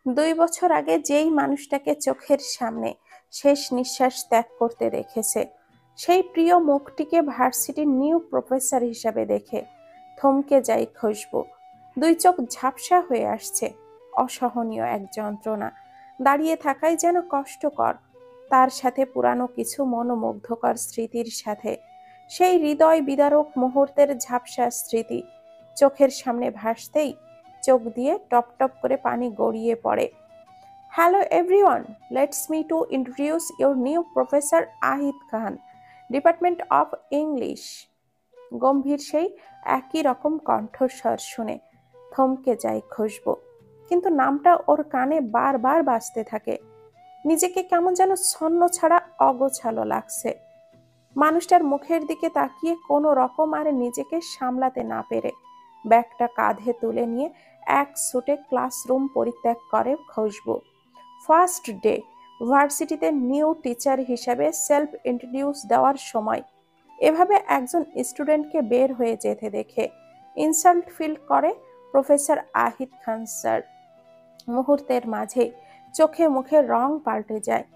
2 বছর আগে যেই মানুষটাকে চোখের সামনে শেষ নিঃশ্বাস ত্যাগ করতে দেখেছে, সেই প্রিয় মুখটিকে ভার্সিটির নিউ প্রফেসর হিসাবে দেখে থমকে যায় খুশবু। দুই চোখ ঝাপসা হয়ে আসছে, অসহনীয় এক যন্ত্রণা। দাঁড়িয়ে থাকাই যেন কষ্টকর, তার সাথে পুরানো কিছু মনোমুগ্ধকর স্মৃতির সাথে। সেই হৃদয় বিদারক মুহূর্তের ঝাপসা স্মৃতি চোখের সামনে ভাসতেই চোখ দিয়ে টপ টপ করে পানি গড়িয়ে পড়ে। Hello everyone, let's me to introduce your new professor Ahid Khan, department of English. গম্ভীর সেই একই রকম কণ্ঠস্বর শুনে থমকে যায় খুশবু। কিন্তু নামটা ওর কানে বারবার বাজতে থাকে। নিজেকে কেমন যেন ছন্ন ছাড়া অগোছালো লাগছে। মানুষটার মুখের দিকে তাকিয়ে কোনো রকম আর নিজেকে সামলাতে না পেরে ব্যাগটা কাঁধে তুলে নিয়ে এক ছুটে ক্লাসরুম পরিত্যাগ করে খুশবু। ফার্স্ট ডে ভার্সিটিতে নিউ টিচার হিসাবে সেলফ ইন্ট্রোডিউস দেওয়ার সময় এভাবে একজন স্টুডেন্টকে বের হয়ে যেতে দেখে ইনসাল্ট ফিল করে প্রফেসর আহিদ খান স্যার। মুহূর্তের মাঝে চোখে মুখে রং পাল্টে যায়।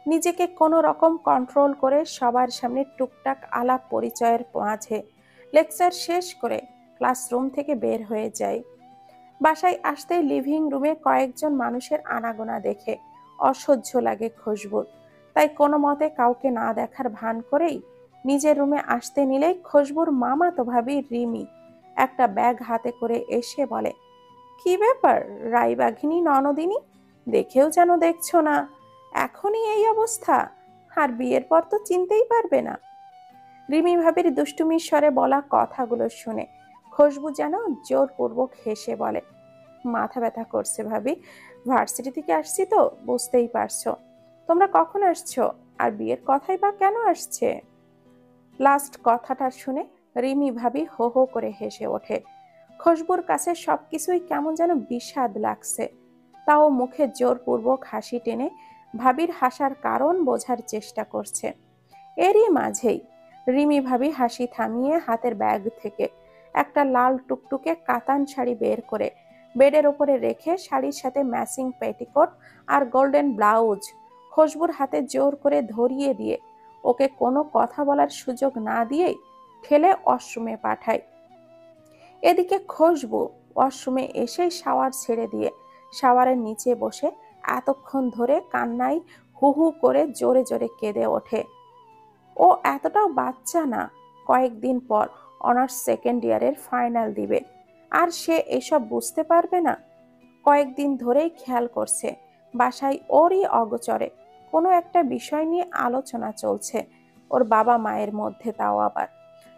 নিজেকে কোনো রকম কন্ট্রোল করে সবার সামনে টুকটাক আলাপ পরিচয়ের মাঝে লেকচার শেষ করে ক্লাসরুম থেকে বের হয়ে যায়। বাসায় আসতেই লিভিং রুমে কয়েকজন মানুষের আনাগোনা দেখে অসহ্য লাগে খুশবুর। তাই কোনো মতে কাউকে না দেখার ভান করেই নিজের রুমে আসতে নিলেই খুশবুর মামাতো ভাবি রিমি একটা ব্যাগ হাতে করে এসে বলে, কি ব্যাপার রাইবাঘিনী ননদিনী, দেখেও যেন দেখছো না, এখনই এই অবস্থা, আর বিয়ের পর তো চিনতেই পারবে না। রিমি ভাবির দুষ্টুমির স্বরে বলা কথাগুলো শুনে খুশবু যেন জোরপূর্বক হেসে বলে, মাথা ব্যথা করছে ভাবি, ভার্সিটি থেকে আসছি তো বুঝতেই পারছো। তোমরা কখন আসছো, আর বিয়ের কথাই বা কেন আসছে? লাস্ট কথাটা শুনে রিমি ভাবি হো হো করে হেসে ওঠে। খুশবুর কাছে সবকিছুই কেমন যেন বিষাদ লাগছে, তাও মুখে জোরপূর্বক হাসি টেনে ভাবির হাসার কারণ বোঝার চেষ্টা করছে। এরই মাঝেই রিমি ভাবি হাসি থামিয়ে হাতের ব্যাগ থেকে একটা লাল টুকটুকে কাতান শাড়ি বের করে বেডের উপরে রেখে শাড়ির সাথে ম্যাচিং পেটিকোট আর গোল্ডেন ব্লাউজ খুশবুর হাতে জোর করে ধরিয়ে দিয়ে ওকে কোনো কথা বলার সুযোগ না দিয়েই ঠেলে ওয়াশরুমে পাঠায়। এদিকে খুশবু ওয়াশরুমে এসেই শাওয়ার ছেড়ে দিয়ে শাওয়ারের নিচে বসে এতক্ষণ ধরে কান্নায় হু হু করে জোরে জোরে কেঁদে ওঠে। ও এতটাও বাচ্চা না, কয়েকদিন পর অনার্স সেকেন্ড ইয়ারের ফাইনাল দিবে, আর সে এসব বুঝতে পারবে না? কয়েকদিন ধরেই খেয়াল করছে বাসায় ওরই অগোচরে কোনো একটা বিষয় নিয়ে আলোচনা চলছে ওর বাবা মায়ের মধ্যে, তাও আবার।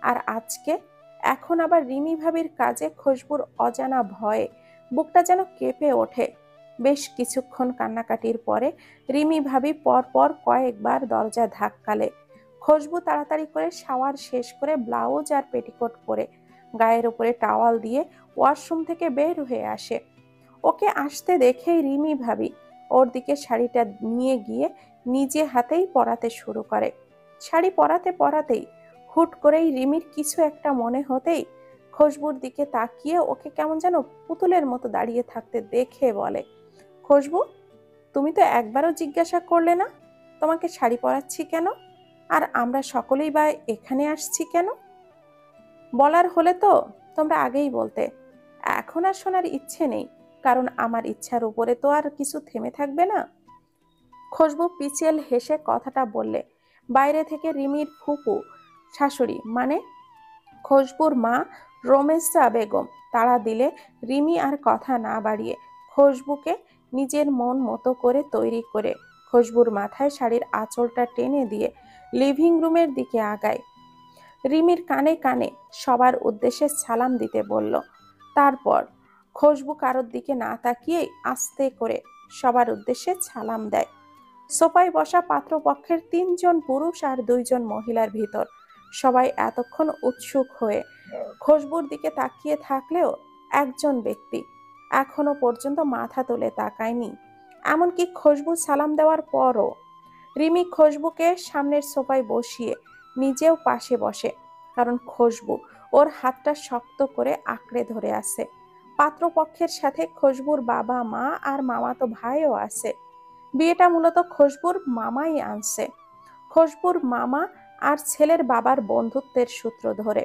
আর আজকে এখন আবার রিমি ভাবির কাজে খুশবুর অজানা ভয়ে বুকটা যেন কেঁপে ওঠে। বেশ কিছুক্ষণ কান্নাকাটির পরে রিমি ভাবি পরপর কয়েকবার দরজা ধাক্কালে খুশবু তাড়াতাড়ি করে শাওয়ার শেষ করে ব্লাউজ আর পেটিকোট পরে গায়ের উপরে টাওয়াল দিয়ে ওয়াশরুম থেকে বের হয়ে আসে। ওকে আসতে দেখেই রিমি ভাবি ওর দিকে শাড়িটা নিয়ে গিয়ে নিজে হাতেই পরাতে শুরু করে। শাড়ি পরাতে পরাতেই হুট করেই রিমির কিছু একটা মনে হতেই খুশবুর দিকে তাকিয়ে ওকে কেমন যেন পুতুলের মতো দাঁড়িয়ে থাকতে দেখে বলে, খুশবু, তুমি তো একবারও জিজ্ঞাসা করলে না তোমাকে শাড়ি পরাচ্ছি কেন, আর আমরা সকলেই বা এখানে আসছি কেন? বলার হলে তো তোমরা আগেই বলতে। এখন আর শোনার ইচ্ছে নেই, কারণ আমার ইচ্ছার উপরে তো আর কিছু থেমে থাকবে না। খুশবু পিচেল হেসে কথাটা বললে বাইরে থেকে রিমির ফুপু শাশুড়ি মানে খুশবুর মা রোমেসা বেগম তাড়া দিলে রিমি আর কথা না বাড়িয়ে খুশবুকে নিজের মন মতো করে তৈরি করে খুশবুর মাথায় শাড়ির আঁচলটা টেনে দিয়ে লিভিং রুমের দিকে আগায়। রিমির কানে কানে সবার উদ্দেশ্যে সালাম দিতে বলল। তারপর খুশবু কারোর দিকে না তাকিয়ে আস্তে করে সবার উদ্দেশ্যে সালাম দেয়। সোফায় বসা পাত্রপক্ষের 3 জন পুরুষ আর 2 জন মহিলার ভিতর সবাই এতক্ষণ উৎসুক হয়ে খুশবুর দিকে তাকিয়ে থাকলেও একজন ব্যক্তি এখনো পর্যন্ত মাথা তুলে তাকায়নি। এমনকি খুশবু সালাম দেওয়ার পরও রিমি খুশবুকে সামনের সোফায় বসিয়ে নিজেও পাশে বসে, কারণ খুশবু ওর হাতটা শক্ত করে আঁকড়ে ধরে আছে। পাত্রপক্ষের সাথে খুশবুর বাবা মা আর মামাতো ভাইও আছে। বিয়েটা মূলত খুশবুর মামাই আনছে, খুশবুর মামা আর ছেলের বাবার বন্ধুত্বের সূত্র ধরে।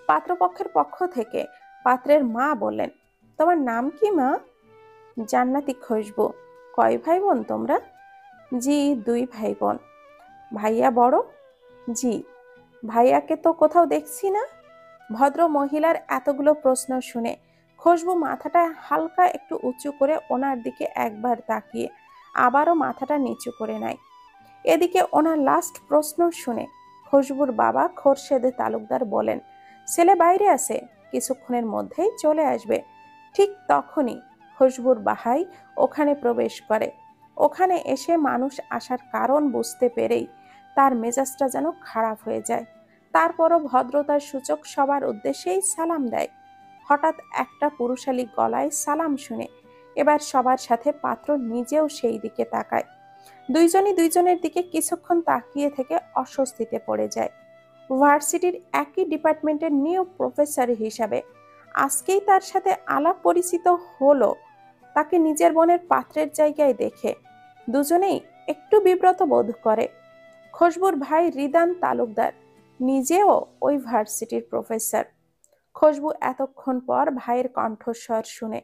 পাত্রপক্ষের পক্ষ থেকে পাত্রের মা বললেন, তোমার নাম কি মা? জান্নাতি খুশবু। কয় ভাই বোন তোমরা? জি, 2 ভাই বোন। ভাইয়া বড়? জি। ভাইয়াকে তো কোথাও দেখছি না। ভদ্র মহিলার এতগুলো প্রশ্ন শুনে খুশবু মাথাটা হালকা একটু উঁচু করে ওনার দিকে একবার তাকিয়ে আবারও মাথাটা নিচু করে নেয়। এদিকে ওনার লাস্ট প্রশ্ন শুনে খুশবুর বাবা খোরশেদে তালুকদার বলেন, ছেলে বাইরে আছে, কিছুক্ষণের মধ্যেই চলে আসবে। ঠিক তখনই খুশবুর ভাই ওখানে প্রবেশ করে। ওখানে এসে মানুষ আসার কারণ বুঝতে পেরেই তার মেজাজটা যেন খারাপ হয়ে যায়। তারপরও ভদ্রতার সূচক সবার উদ্দেশ্যেই সালাম দেয়। হঠাৎ একটা পুরুষালী গলায় সালাম শুনে এবার সবার সাথে পাত্র নিজেও সেই দিকে তাকায়। দুইজনই দুইজনের দিকে কিছুক্ষণ তাকিয়ে থেকে অস্বস্তিতে পড়ে যায়। ভার্সিটির একই ডিপার্টমেন্টের নিউ প্রফেসর হিসাবে আজকেই তার সাথে আলাপ পরিচিত হলো, তাকে নিজের বোনের পাত্রের জায়গায় দেখে দুজনেই একটু বিব্রত বোধ করে। খুশবুর ভাই রিদান তালুকদার নিজেও ওই ভার্সিটির প্রফেসর। খুশবু এতক্ষণ পর ভাইয়ের কণ্ঠস্বর শুনে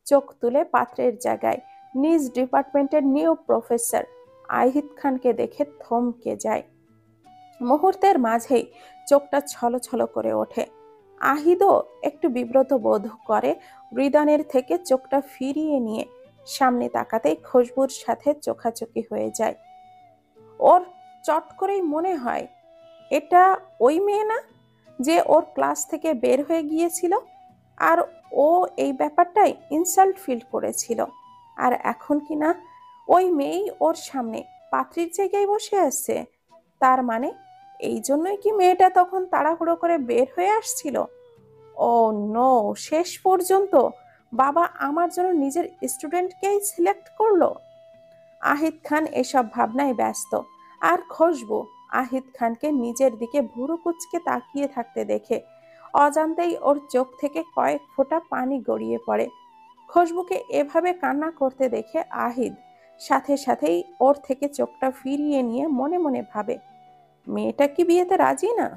চোখ তুলে পাত্রের জায়গায় নিজ ডিপার্টমেন্টের নিউ প্রফেসর আহিদ খানকে দেখে থমকে যায়। মুহূর্তের মাঝেই চোখটা ছলছল করে ওঠে। আহিদও একটু বিব্রত বোধ করে রিদানের থেকে চোখটা ফিরিয়ে নিয়ে সামনে তাকাতেই খুশবুর সাথে চোখাচোখি হয়ে যায়। ওর চট করেই মনে হয় এটা ওই মেয়ে না যে ওর ক্লাস থেকে বের হয়ে গিয়েছিল, আর ও এই ব্যাপারটাই ইনসাল্ট ফিল করেছিল। আর এখন কি না ওই মেয়েই ওর সামনে পাত্রীর জায়গায় বসে আছে। তার মানে এই জন্যই কি মেয়েটা তখন তাড়াহুড়ো করে বের হয়ে আসছিল? ও নো, শেষ পর্যন্ত বাবা আমার জন্য নিজের স্টুডেন্টকেই সিলেক্ট করলো। আহিদ খান এসব ভাবনায় ব্যস্ত, আর খুশবু আহিদ খানকে নিজের দিকে ভুরু কুঁচকে তাকিয়ে থাকতে দেখে অজান্তেই ওর চোখ থেকে কয়েক ফোঁটা পানি গড়িয়ে পড়ে। খুশবুকে এভাবে কান্না করতে দেখে আহিদ সাথে সাথেই ওর থেকে চোখটা ফিরিয়ে নিয়ে মনে মনে ভাবে, মেয়েটা কি বিয়েতে রাজি না?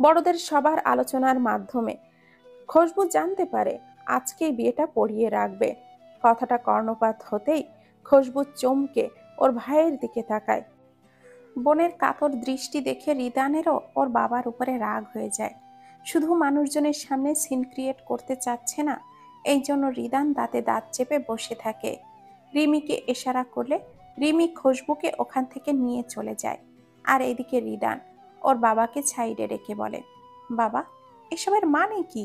বড়দের সবার আলোচনার মাধ্যমে খুশবু জানতে পারে আজকেই বিয়েটা পড়িয়ে রাখবে। কথাটা কর্ণপাত হতেই খুশবু চমকে ওর ভাইয়ের দিকে তাকায়। বোনের কাতর দৃষ্টি দেখে রিদানেরও ওর বাবার উপরে রাগ হয়ে যায়। শুধু মানুষজনের সামনে সিন ক্রিয়েট করতে চাচ্ছে না, এই জন্য রিদান দাঁতে দাঁত চেপে বসে থাকে। রিমিকে ইশারা করলে রিমি খুশবুকে ওখান থেকে নিয়ে চলে যায়। আর এদিকে রিদান ওর বাবাকে সাইডে রেখে বলে, বাবা, এসবের মানে কি?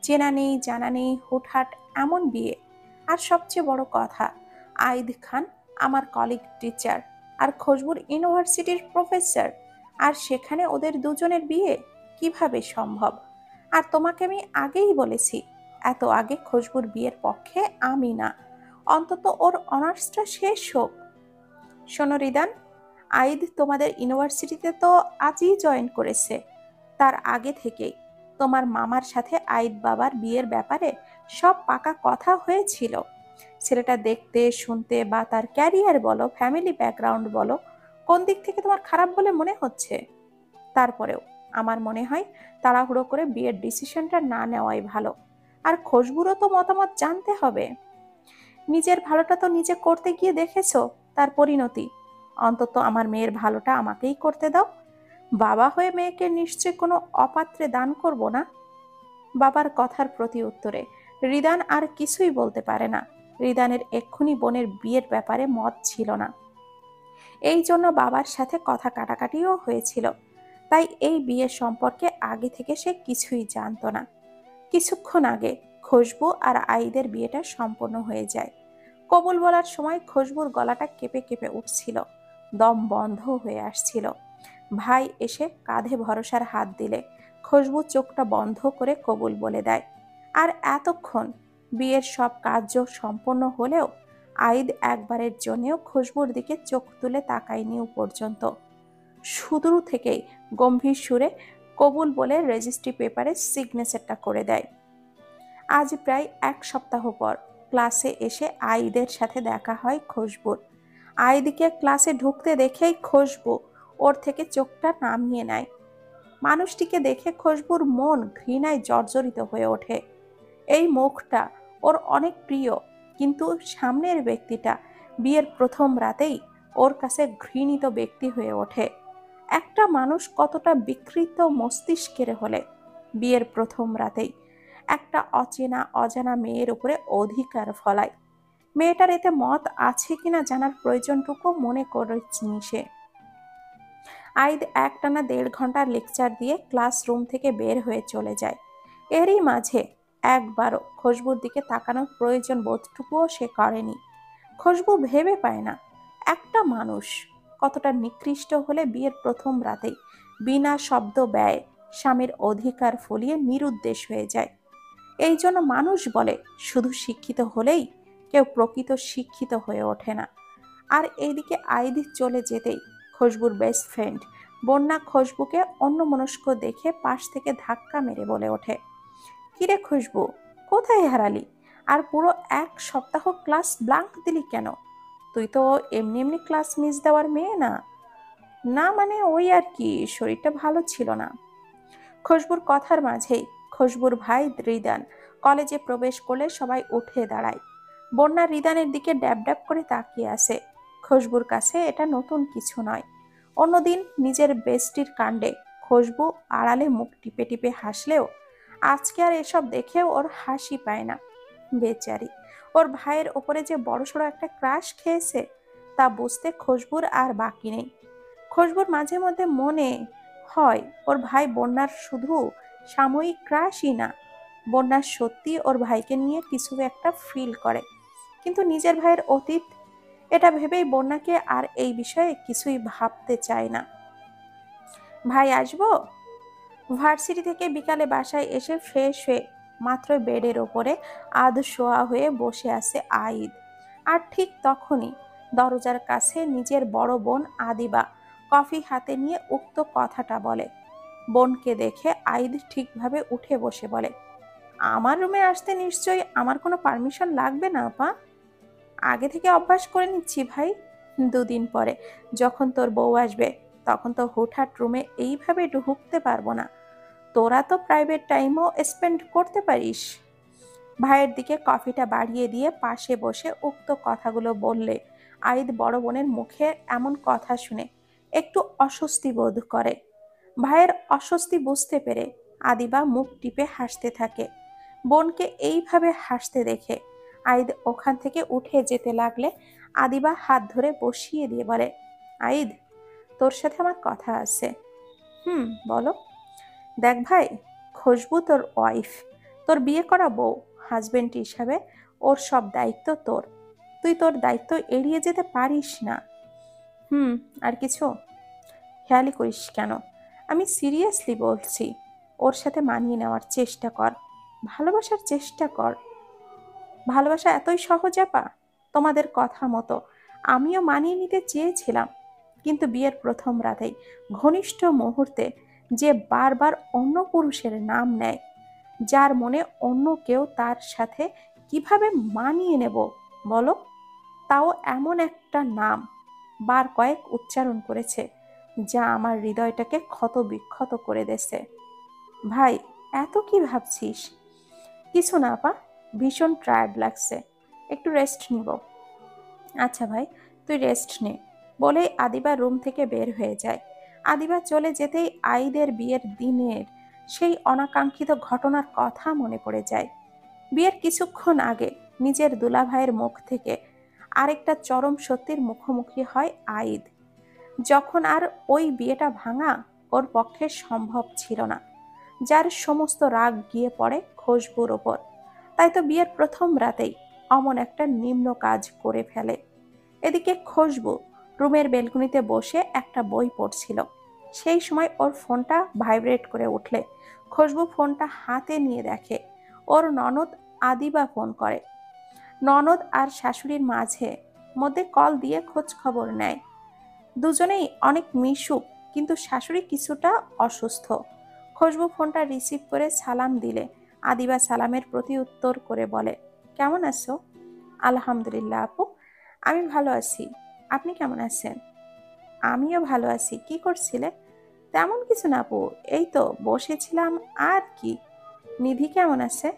চেনা নেই জানা নেই হুটহাট এমন বিয়ে। আর সবচেয়ে বড় কথা, আইদ খান আমার কলিগ টিচার আর খুশবুর ইউনিভার্সিটির প্রফেসর, আর সেখানে ওদের দুজনের বিয়ে কিভাবে সম্ভব? আর তোমাকে আমি আগেই বলেছি, এত আগে খুশবুর বিয়ের পক্ষে আমি না, অন্তত ওর অনার্সটা শেষ হোক। শোনো রিদান, আইদ তোমাদের ইউনিভার্সিটিতে তো আজই জয়েন করেছে। তার আগে থেকেই তোমার মামার সাথে আইদ বাবার বিয়ের ব্যাপারে সব পাকা কথা হয়েছিল। ছেলেটা দেখতে শুনতে বা তার ক্যারিয়ার বলো, ফ্যামিলি ব্যাকগ্রাউন্ড বলো, কোন দিক থেকে তোমার খারাপ বলে মনে হচ্ছে? তারপরেও আমার মনে হয় তাড়াহুড়ো করে বিয়ের ডিসিশনটা না নেওয়াই ভালো। আর খুশবুরও তো মতামত জানতে হবে। নিজের ভালোটা তো নিজে করতে গিয়ে দেখেছো তার পরিণতি। অন্তত আমার মেয়ের ভালোটা আমাকেই করতে দাও। বাবা হয়ে মেয়েকে নিশ্চয় কোনো অপাত্রে দান করব না। বাবার কথার প্রতি উত্তরে রিদান আর কিছুই বলতে পারে না। রিদানের এক্ষুনি বোনের বিয়ের ব্যাপারে মত ছিল না, এই জন্য বাবার সাথে কথা কাটাকাটিও হয়েছিল। তাই এই বিয়ে সম্পর্কে আগে থেকে সে কিছুই জানতো না। কিছুক্ষণ আগে খুশবু আর আইদের বিয়েটা সম্পন্ন হয়ে যায়। কবুল বলার সময় খুশবুর গলাটা কেঁপে কেঁপে উঠছিল, দম বন্ধ হয়ে আসছিল। ভাই এসে কাঁধে ভরসার হাত দিলে খুশবু চোখটা বন্ধ করে কবুল বলে দেয়। আর এতক্ষণ বিয়ের সব কার্য সম্পন্ন হলেও আইদ একবারের জন্যও খুশবুর দিকে চোখ তুলে তাকায়নি পর্যন্ত। শুরু থেকেই গম্ভীর সুরে কবুল বলে রেজিস্ট্রি পেপারে সিগনেচারটা করে দেয়। আজ প্রায় 1 সপ্তাহ পর ক্লাসে এসে আইদের সাথে দেখা হয় খুশবুর। আইদিকে ক্লাসে ঢুকতে দেখেই খুশবু ওর থেকে চোখটা নামিয়ে নেয়। মানুষটিকে দেখে খুশবুর মন ঘৃণায় জর্জরিত হয়ে ওঠে। এই মুখটা ওর অনেক প্রিয়, কিন্তু সামনের ব্যক্তিটা বিয়ের প্রথম রাতেই ওর কাছে ঘৃণিত ব্যক্তি হয়ে ওঠে। একটা মানুষ কতটা বিকৃত মস্তিষ্কের হলে বিয়ের প্রথম রাতেই একটা অচেনা অজানা মেয়ের উপরে অধিকার ফলায়। মেয়েটার এতে মত আছে কিনা জানার প্রয়োজনটুকু মনে করেনি সে। আইদ একটানা 1.5 ঘন্টার লেকচার দিয়ে ক্লাসরুম থেকে বের হয়ে চলে যায়। এরই মাঝে একবারও খুশবুর দিকে তাকানোর প্রয়োজন বোধটুকুও সে করেনি। খুশবু ভেবে পায় না একটা মানুষ কতটা নিকৃষ্ট হলে বিয়ের প্রথম রাতেই বিনা শব্দ ব্যয় স্বামীর অধিকার ফলিয়ে নিরুদ্দেশ হয়ে যায়। এই জন্য মানুষ বলে শুধু শিক্ষিত হলেই কেউ প্রকৃত শিক্ষিত হয়ে ওঠে না। আর এইদিকে আইদি চলে যেতেই খুশবুর বেস্ট ফ্রেন্ড বন্যা খুশবুকে অন্যমনস্ক দেখে পাশ থেকে ধাক্কা মেরে বলে ওঠে, কিরে খুশবু, কোথায় হারালি? আর পুরো 1 সপ্তাহ ক্লাস ব্লাঙ্ক দিলি কেন? তুই তো এমনি এমনি ক্লাস মিস দেওয়ার মেয়ে না। না মানে ওই আর কি, শরীরটা ভালো ছিল না। খুশবুর কথার মাঝেই খুশবুর ভাই রিদান কলেজে প্রবেশ করলে সবাই উঠে দাঁড়ায়। বন্যা রিদানের দিকে ড্যাব ড্যাব করে তাকিয়ে আসে। খুশবুর কাছে এটা নতুন কিছু নয়। অন্যদিন নিজের বেস্টির কাণ্ডে খুশবু আড়ালে মুখ টিপে টিপে হাসলেও আজকে আর এসব দেখেও ওর হাসি পায় না। বেচারি, ওর ভাইয়ের ওপরে যে বড়সড় একটা ক্রাশ খেয়েছে তা বুঝতে খুশবুর আর বাকি নেই। খুশবুর মাঝে মধ্যে মনে হয় ওর ভাই বন্যার শুধু সাময়িক ক্রাশই না, বন্যার সত্যি ওর ভাইকে নিয়ে কিছু একটা ফিল করে। কিন্তু নিজের ভাইয়ের অতীত এটা ভেবেই বন্যাকে আর এই বিষয়ে কিছুই ভাবতে চায় না। ভাই আসবো? ভার্সিটি থেকে বিকালে বাসায় এসে ফ্রেশ হয়ে মাত্র বেডের ওপরে আধ শোয়া হয়ে বসে আছে আইদ। আর ঠিক তখনই দরজার কাছে নিজের বড় বোন আদিবা কফি হাতে নিয়ে উক্ত কথাটা বলে। বোনকে দেখে আইদ ঠিকভাবে উঠে বসে বলে, আমার রুমে আসতে নিশ্চয়ই আমার কোনো পারমিশন লাগবে না আপা। আগে থেকে অভ্যাস করে নিচ্ছি ভাই। 2 দিন পরে যখন তোর বউ আসবে তখন তো হুটহাট রুমে এইভাবে ঢুকতে পারবো না। তোরা তো প্রাইভেট টাইমও স্পেন্ড করতে পারিস। ভাইয়ের দিকে কফিটা বাড়িয়ে দিয়ে পাশে বসে উক্ত কথাগুলো বললে আইদ বড় বোনের মুখে এমন কথা শুনে একটু অস্বস্তি বোধ করে। ভাইয়ের অস্বস্তি বুঝতে পেরে আদিবা মুখ টিপে হাসতে থাকে। বোনকে এইভাবে হাসতে দেখে আইদ ওখান থেকে উঠে যেতে লাগলে আদিবা হাত ধরে বসিয়ে দিয়ে বলে, আইদ, তোর সাথে আমার কথা আছে। বলো। দেখ ভাই, খুশবু তোর ওয়াইফ, তোর বিয়ে করা বউ। হাজবেন্ড হিসাবে ওর সব দায়িত্ব তোর। তুই তোর দায়িত্ব এড়িয়ে যেতে পারিস না। আর কিছু খেয়ালই করিস কেন? আমি সিরিয়াসলি বলছি, ওর সাথে মানিয়ে নেওয়ার চেষ্টা কর, ভালোবাসার চেষ্টা কর। ভালোবাসা এতই সহজ আপা? তোমাদের কথা মতো আমিও মানিয়ে নিতে চেয়েছিলাম, কিন্তু বিয়ের প্রথম রাতেই ঘনিষ্ঠ মুহূর্তে যে বারবার অন্য পুরুষের নাম নেয়, যার মনে অন্য কেউ, তার সাথে কিভাবে মানিয়ে নেব বলো? তাও এমন একটা নাম বার কয়েক উচ্চারণ করেছে যা আমার হৃদয়টাকে ক্ষত বিক্ষত করে দিয়েছে। ভাই, এত কি ভাবছিস? কিছু না আপা, ভীষণ টায়ার্ড লাগছে, একটু রেস্ট নিব। আচ্ছা ভাই, তুই রেস্ট নে বলেই আদিবা রুম থেকে বের হয়ে যায়। আদিবা চলে যেতেই আইদের বিয়ের দিনের সেই অনাকাঙ্ক্ষিত ঘটনার কথা মনে পড়ে যায়। বিয়ের কিছুক্ষণ আগে নিজের দুলাভাইয়ের মুখ থেকে আরেকটা চরম সত্যির মুখোমুখি হয় আইদ, যখন আর ওই বিয়েটা ভাঙা ওর পক্ষে সম্ভব ছিল না, যার সমস্ত রাগ গিয়ে পড়ে খুশবুর ওপর। তাই তো বিয়ের প্রথম রাতেই অমন একটা নিম্ন কাজ করে ফেলে। এদিকে খুশবু রুমের বেলকনিতে বসে একটা বই পড়ছিল। সেই সময় ওর ফোনটা ভাইব্রেট করে উঠলে খুশবু ফোনটা হাতে নিয়ে দেখে ওর ননদ আদিবা ফোন করে। ননদ আর শাশুড়ির মাঝে মধ্যে কল দিয়ে খোঁজ খবর নেয়। দুজনেই অনেক মিশুক, কিন্তু শাশুড়ি কিছুটা অসুস্থ। খুশবু ফোনটা রিসিভ করে সালাম দিলে আদিবা সালামের প্রতি উত্তর করে বলে, কেমন আছো? আলহামদুলিল্লাহ আপু, আমি ভালো আছি। আপনি কেমন আছেন? আমিও ভালো আছি। কি করছিলে? তেমন কিছু না আপু, এই তো বসেছিলাম। আর কি? নিধি কেমন আছে?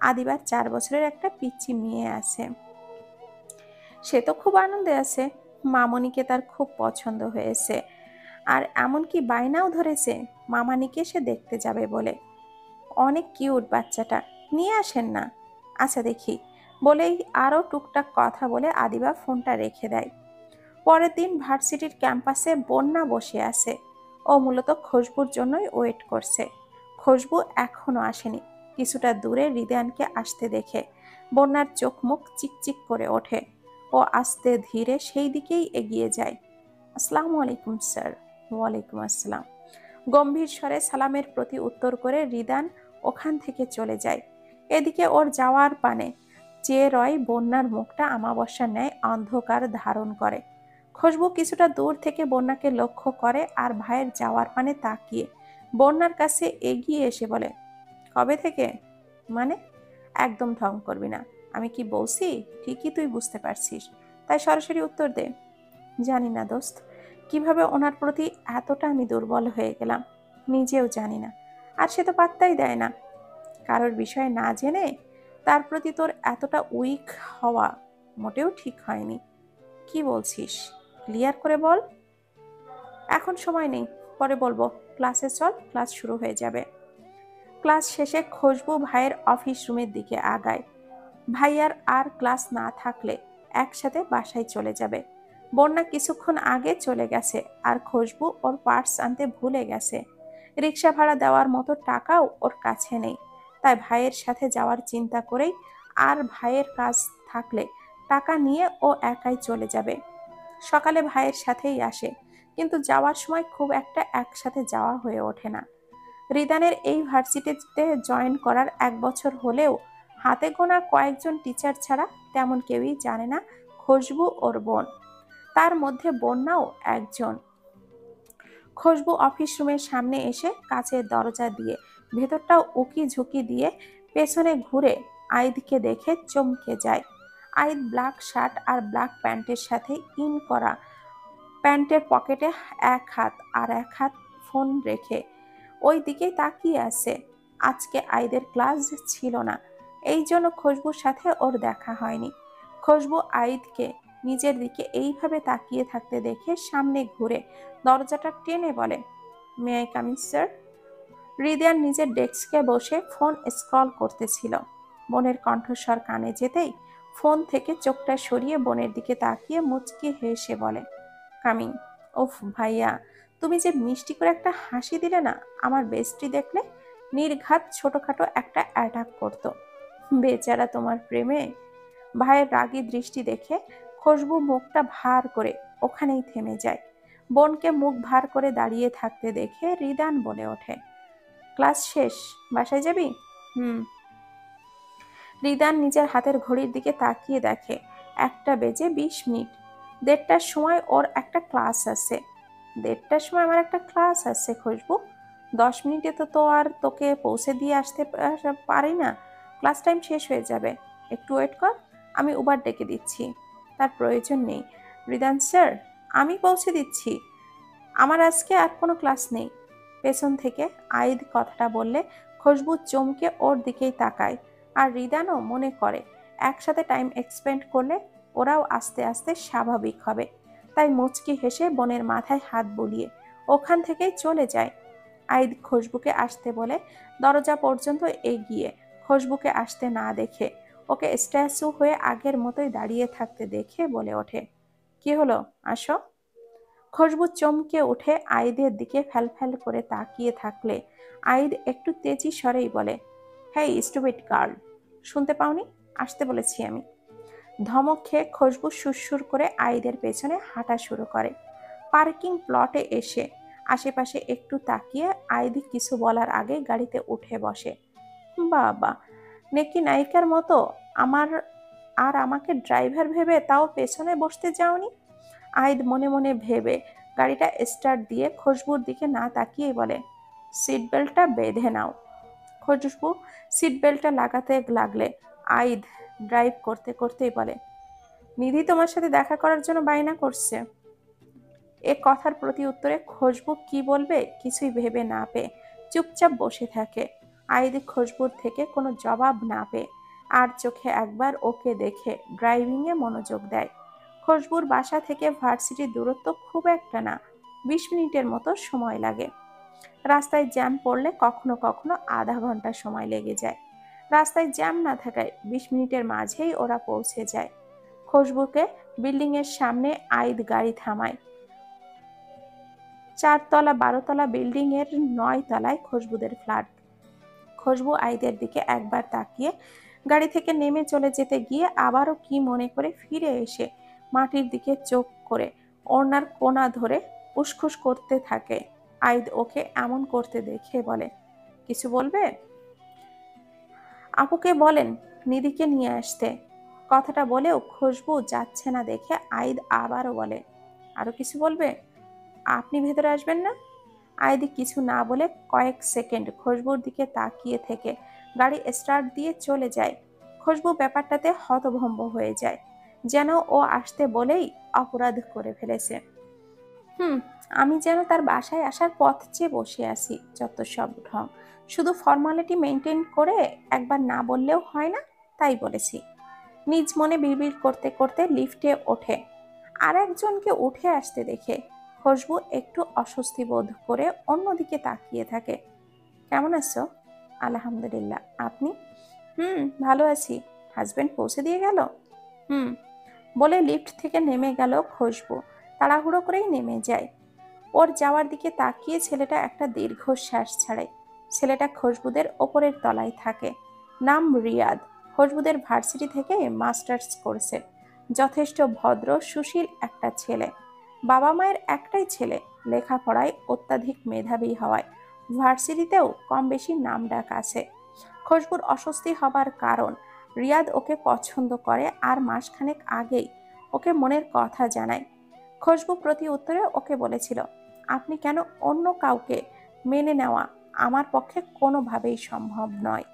আদিবার 4 বছরের একটা পিচ্চি মেয়ে আছে। সে তো খুব আনন্দে আছে। মামনিকে তার খুব পছন্দ হয়েছে, আর এমনকি বায়নাও ধরেছে মামানিকে সে দেখতে যাবে বলে। অনেক কিউট বাচ্চাটা, নিয়ে আসেন না। আচ্ছা দেখি, বলেই আরও টুকটাক কথা বলে আদিবা ফোনটা রেখে দেয়। পরের দিন ভার্সিটির ক্যাম্পাসে বন্যা বসে আছে। ও মূলত খুশবুর জন্যই ওয়েট করছে। খুশবু এখনো আসেনি। কিছুটা দূরে হৃদয়ানকে আসতে দেখে বন্যার চোখ মুখ চিকচিক করে ওঠে। ও আস্তে ধীরে সেই দিকেই এগিয়ে যায়। আসসালামু আলাইকুম স্যার। ওয়ালাইকুম আসসালাম। গম্ভীর স্বরে সালামের প্রতি উত্তর করে হৃদান ওখান থেকে চলে যায়। এদিকে ওর যাওয়ার পানে চেয়ে রয় বন্যার মুখটা আমাবস্যার ন্যায় অন্ধকার ধারণ করে। খুশবু কিছুটা দূর থেকে বন্যাকে লক্ষ্য করে আর ভাইয়ের যাওয়ার পানে তাকিয়ে বন্যার কাছে এগিয়ে এসে বলে, কবে থেকে? মানে? একদম ঢং করবি না। আমি কি বলছি ঠিকই তুই বুঝতে পারছিস, তাই সরাসরি উত্তর দে। জানি না দোস্ত, কিভাবে ওনার প্রতি এতটা আমি দুর্বল হয়ে গেলাম নিজেও জানি না। আর সে তো পাত্তাই দেয় না। কারোর বিষয়ে না জেনে তার প্রতি তোর এতটা উইক হওয়া মোটেও ঠিক হয়নি। কি বলছিস? ক্লিয়ার করে বল। এখন সময় নেই, পরে বলবো। ক্লাসে চল, ক্লাস শুরু হয়ে যাবে। ক্লাস শেষে খুশবু ভাইয়ের অফিস রুমের দিকে আগায়। ভাইয়ার আর ক্লাস না থাকলে একসাথে বাসায় চলে যাবে। বন্যা কিছুক্ষণ আগে চলে গেছে, আর খুশবু ওর পার্স আনতে ভুলে গেছে। রিক্সা ভাড়া দেওয়ার মতো টাকাও ওর কাছে নেই। তাই ভাইয়ের সাথে যাওয়ার চিন্তা করেই, আর ভাইয়ের কাজ থাকলে টাকা নিয়ে ও একাই চলে যাবে। সকালে ভাইয়ের সাথেই আসে, কিন্তু যাওয়ার সময় খুব একটা একসাথে যাওয়া হয়ে ওঠে না। রিদানের এই ভার্সিটিতে জয়েন করার 1 বছর হলেও হাতে গোনা কয়েকজন টিচার ছাড়া তেমন কেউই জানে না খুশবু ওর বোন। তার মধ্যে বন্যাও একজন। খুশবু অফিস রুমের সামনে এসে কাচের দরজা দিয়ে ভেতরটাও উকি ঝুঁকি দিয়ে পেছনে ঘুরে আইদকে দেখে চমকে যায়। আইদ ব্ল্যাক শার্ট আর ব্ল্যাক প্যান্টের সাথে ইন করা প্যান্টের পকেটে এক হাত আর এক হাত ফোন রেখে ওই দিকেই তাকিয়ে আছে। আজকে আইদের ক্লাস ছিল না, এই জন্য খুশবুর সাথে ওর দেখা হয়নি। খুশবু আইদকে নিজের দিকে এইভাবে তাকিয়ে থাকতে দেখে সামনে ঘুরে দরজাটা টেনে বলে, may I come in sir? Hridayan নিজের ডেস্কে বসে ফোন স্ক্রল করতেছিল। বোনের কণ্ঠস্বর কানে যেতেই ফোন থেকে চোখটা সরিয়ে বোনের দিকে তাকিয়ে মুচকি হেসে বলে, কামিং। ওফ ভাইয়া, তুমি যে মিষ্টি করে একটা হাসি দিলে না, আমার বেস্টি দেখলে নির্ঘাত ছোটখাটো একটা অ্যাটাক করতো। বেচারা তোমার প্রেমে। ভাইয়ের রাগী দৃষ্টি দেখে খুশবু মুখটা ভার করে ওখানেই থেমে যায়। বোনকে মুখ ভার করে দাঁড়িয়ে থাকতে দেখে রিদান বলে ওঠে, ক্লাস শেষ, বাসায় যাবি? হুম। রিদান নিজের হাতের ঘড়ির দিকে তাকিয়ে দেখে 1:20 1:30টার সময় ওর একটা ক্লাস আছে। 1:30টার সময় আমার একটা ক্লাস আছে খুশবু। 10 মিনিটে তো আর তোকে পৌঁছে দিয়ে আসতে পারি না। ক্লাস টাইম শেষ হয়ে যাবে, একটু ওয়েট কর, আমি উবার ডেকে দিচ্ছি। তার প্রয়োজন নেই রিদান স্যার, আমি পৌঁছে দিচ্ছি। আমার আজকে আর কোনো ক্লাস নেই। পেছন থেকে আইদ কথাটা বললে খুশবু চমকে ওর দিকেই তাকায়। আর রিদানও মনে করে একসাথে টাইম এক্সপেন্ড করলে ওরাও আস্তে আস্তে স্বাভাবিক হবে। তাই মুচকি হেসে বোনের মাথায় হাত বুলিয়ে ওখান থেকেই চলে যায়। আইদ খুশবুকে আসতে বলে দরজা পর্যন্ত এগিয়ে খুশবুকে আসতে না দেখে ওকে স্ট্যাচু হয়ে আগের মতোই দাঁড়িয়ে থাকতে দেখে বলে ওঠে, কি হলো, আসো। খুশবু চমকে উঠে আইদের দিকে ফ্যালফ্যাল করে তাকিয়ে থাকলে আইদ একটু তেজি স্বরেই বলে, হেই স্টুপিড গার্ল, শুনতে পাওনি? আসতে বলেছি আমি। ধমক খেয়ে খুশবু সুরসুর করে আইদের পেছনে হাঁটা শুরু করে। পার্কিং প্লটে এসে আশেপাশে একটু তাকিয়ে আইদি কিছু বলার আগে গাড়িতে উঠে বসে। বাবা, নেকি নায়িকার মতো আমার আর আমাকে ড্রাইভার ভেবে তাও পেছনে বসতে যাওনি? আইদ মনে মনে ভেবে গাড়িটা স্টার্ট দিয়ে খুশবুর দিকে না তাকিয়ে বলে, সিট বেল্টটা বেঁধে নাও। খুশবু সিট বেল্টটা লাগাতে লাগলে আইদ ড্রাইভ করতে করতেই বলে, নিধি তোমার সাথে দেখা করার জন্য বায়না করছে। এ কথার প্রতি উত্তরে খুশবু কি বলবে কিছুই ভেবে না পেয়ে চুপচাপ বসে থাকে। আইদ খুশবুর থেকে কোনো জবাব না পেয়ে আর চোখে একবার ওকে দেখে ড্রাইভিংয়ে মনোযোগ দেয়। খুশবুর বাসা থেকে ভার্সিটির দূরত্ব খুব একটা না, 20 মিনিটের মতো সময় লাগে। রাস্তায় জ্যাম পড়লে কখনো কখনো আধা ঘন্টা সময় লেগে যায়। রাস্তায় জ্যাম না থাকায় 20 মিনিটের মাঝেই ওরা পৌঁছে যায়। খুশবুকে বিল্ডিংয়ের সামনে আইদ গাড়ি থামায়। 4 তলা 12 তলা বিল্ডিং এর 9 তলায় খুশবুদের ফ্ল্যাট। খুশবু আইদের দিকে একবার তাকিয়ে গাড়ি থেকে নেমে চলে যেতে গিয়ে আবারও কি মনে করে ফিরে এসে মাটির দিকে চোখ করে ওড়নার কোনা ধরে উসখুস করতে থাকে। আইদ ওকে এমন করতে দেখে বলে, কিছু বলবে? আপুকে বলেন নিধিকে নিয়ে আসতে। কথাটা বলেও খুশবু যাচ্ছে না দেখে আইদ আবারও বলে, আরো কিছু বলবে? আপনি ভেতরে আসবেন না? আইদি কিছু না বলে কয়েক সেকেন্ড খুশবুর দিকে তাকিয়ে থেকে গাড়ি স্টার্ট দিয়ে চলে যায়। খুশবু ব্যাপারটাতে হতভম্ব হয়ে যায়, যেন ও আসতে বলেই অপরাধ করে ফেলেছে। আমি যেন তার বাসায় আসার পথ চেয়ে বসে আছি। যত সব ঢং, শুধু ফর্মালিটি মেনটেন করে একবার না বললেও হয় না, তাই বলেছি। নিজ মনে বিড়বিড় করতে করতে লিফটে ওঠে। আর একজনকে উঠে আসতে দেখে খুশবু একটু অস্বস্তি বোধ করে অন্যদিকে তাকিয়ে থাকে। কেমন আছো? আলহামদুলিল্লাহ, আপনি? ভালো আছি। হাজবেন্ড পৌঁছে দিয়ে গেল? হুম বলে লিফট থেকে নেমে গেল খুশবু। তাড়াহুড়ো করেই নেমে যায়। ওর যাওয়ার দিকে তাকিয়ে ছেলেটা একটা দীর্ঘশ্বাস ছাড়ে। ছেলেটা খুশবুদের ওপরের তলায় থাকে। নাম রিয়াদ। খুশবুদের ভার্সিটি থেকে মাস্টার্স করছে। যথেষ্ট ভদ্র সুশীল একটা ছেলে। বাবা মায়ের একটাই ছেলে, লেখাপড়ায় অত্যাধিক মেধাবী হওয়ায় ভার্সিটিতেও কম বেশি নামডাক আছে। খুশবুর অস্বস্তি হবার কারণ, রিয়াদ ওকে পছন্দ করে আর মাসখানেক আগেই ওকে মনের কথা জানায়। খুশবু প্রতি উত্তরে ওকে বলেছিল, আপনি কেন অন্য কাউকে মেনে নেওয়া আমার পক্ষে কোনোভাবেই সম্ভব নয়।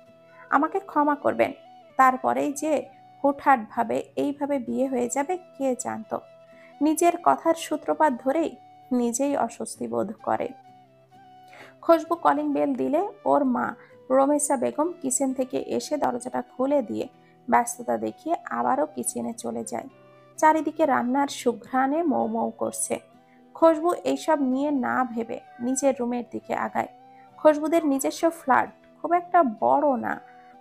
আমাকে ক্ষমা করবেন। তারপরেই যে হুটহাট ভাবে এইভাবে বিয়ে হয়ে যাবে কে জানতো। নিজের কথার সূত্রপাত ধরেই নিজেই অস্বস্তি বোধ করে। খুশবু কলিং বেল দিলে ওর মা রমেশা বেগম কিচেন থেকে এসে দরজাটা খুলে দিয়ে ব্যস্ততা দেখিয়ে আবারও কিচেনে চলে যায়। চারিদিকে রান্নার সুঘ্রাণে মৌ মৌ করছে। খুশবু এইসব নিয়ে না ভেবে নিজের রুমের দিকে আগায়। খুশবুদের নিজস্ব ফ্ল্যাট খুব একটা বড় না,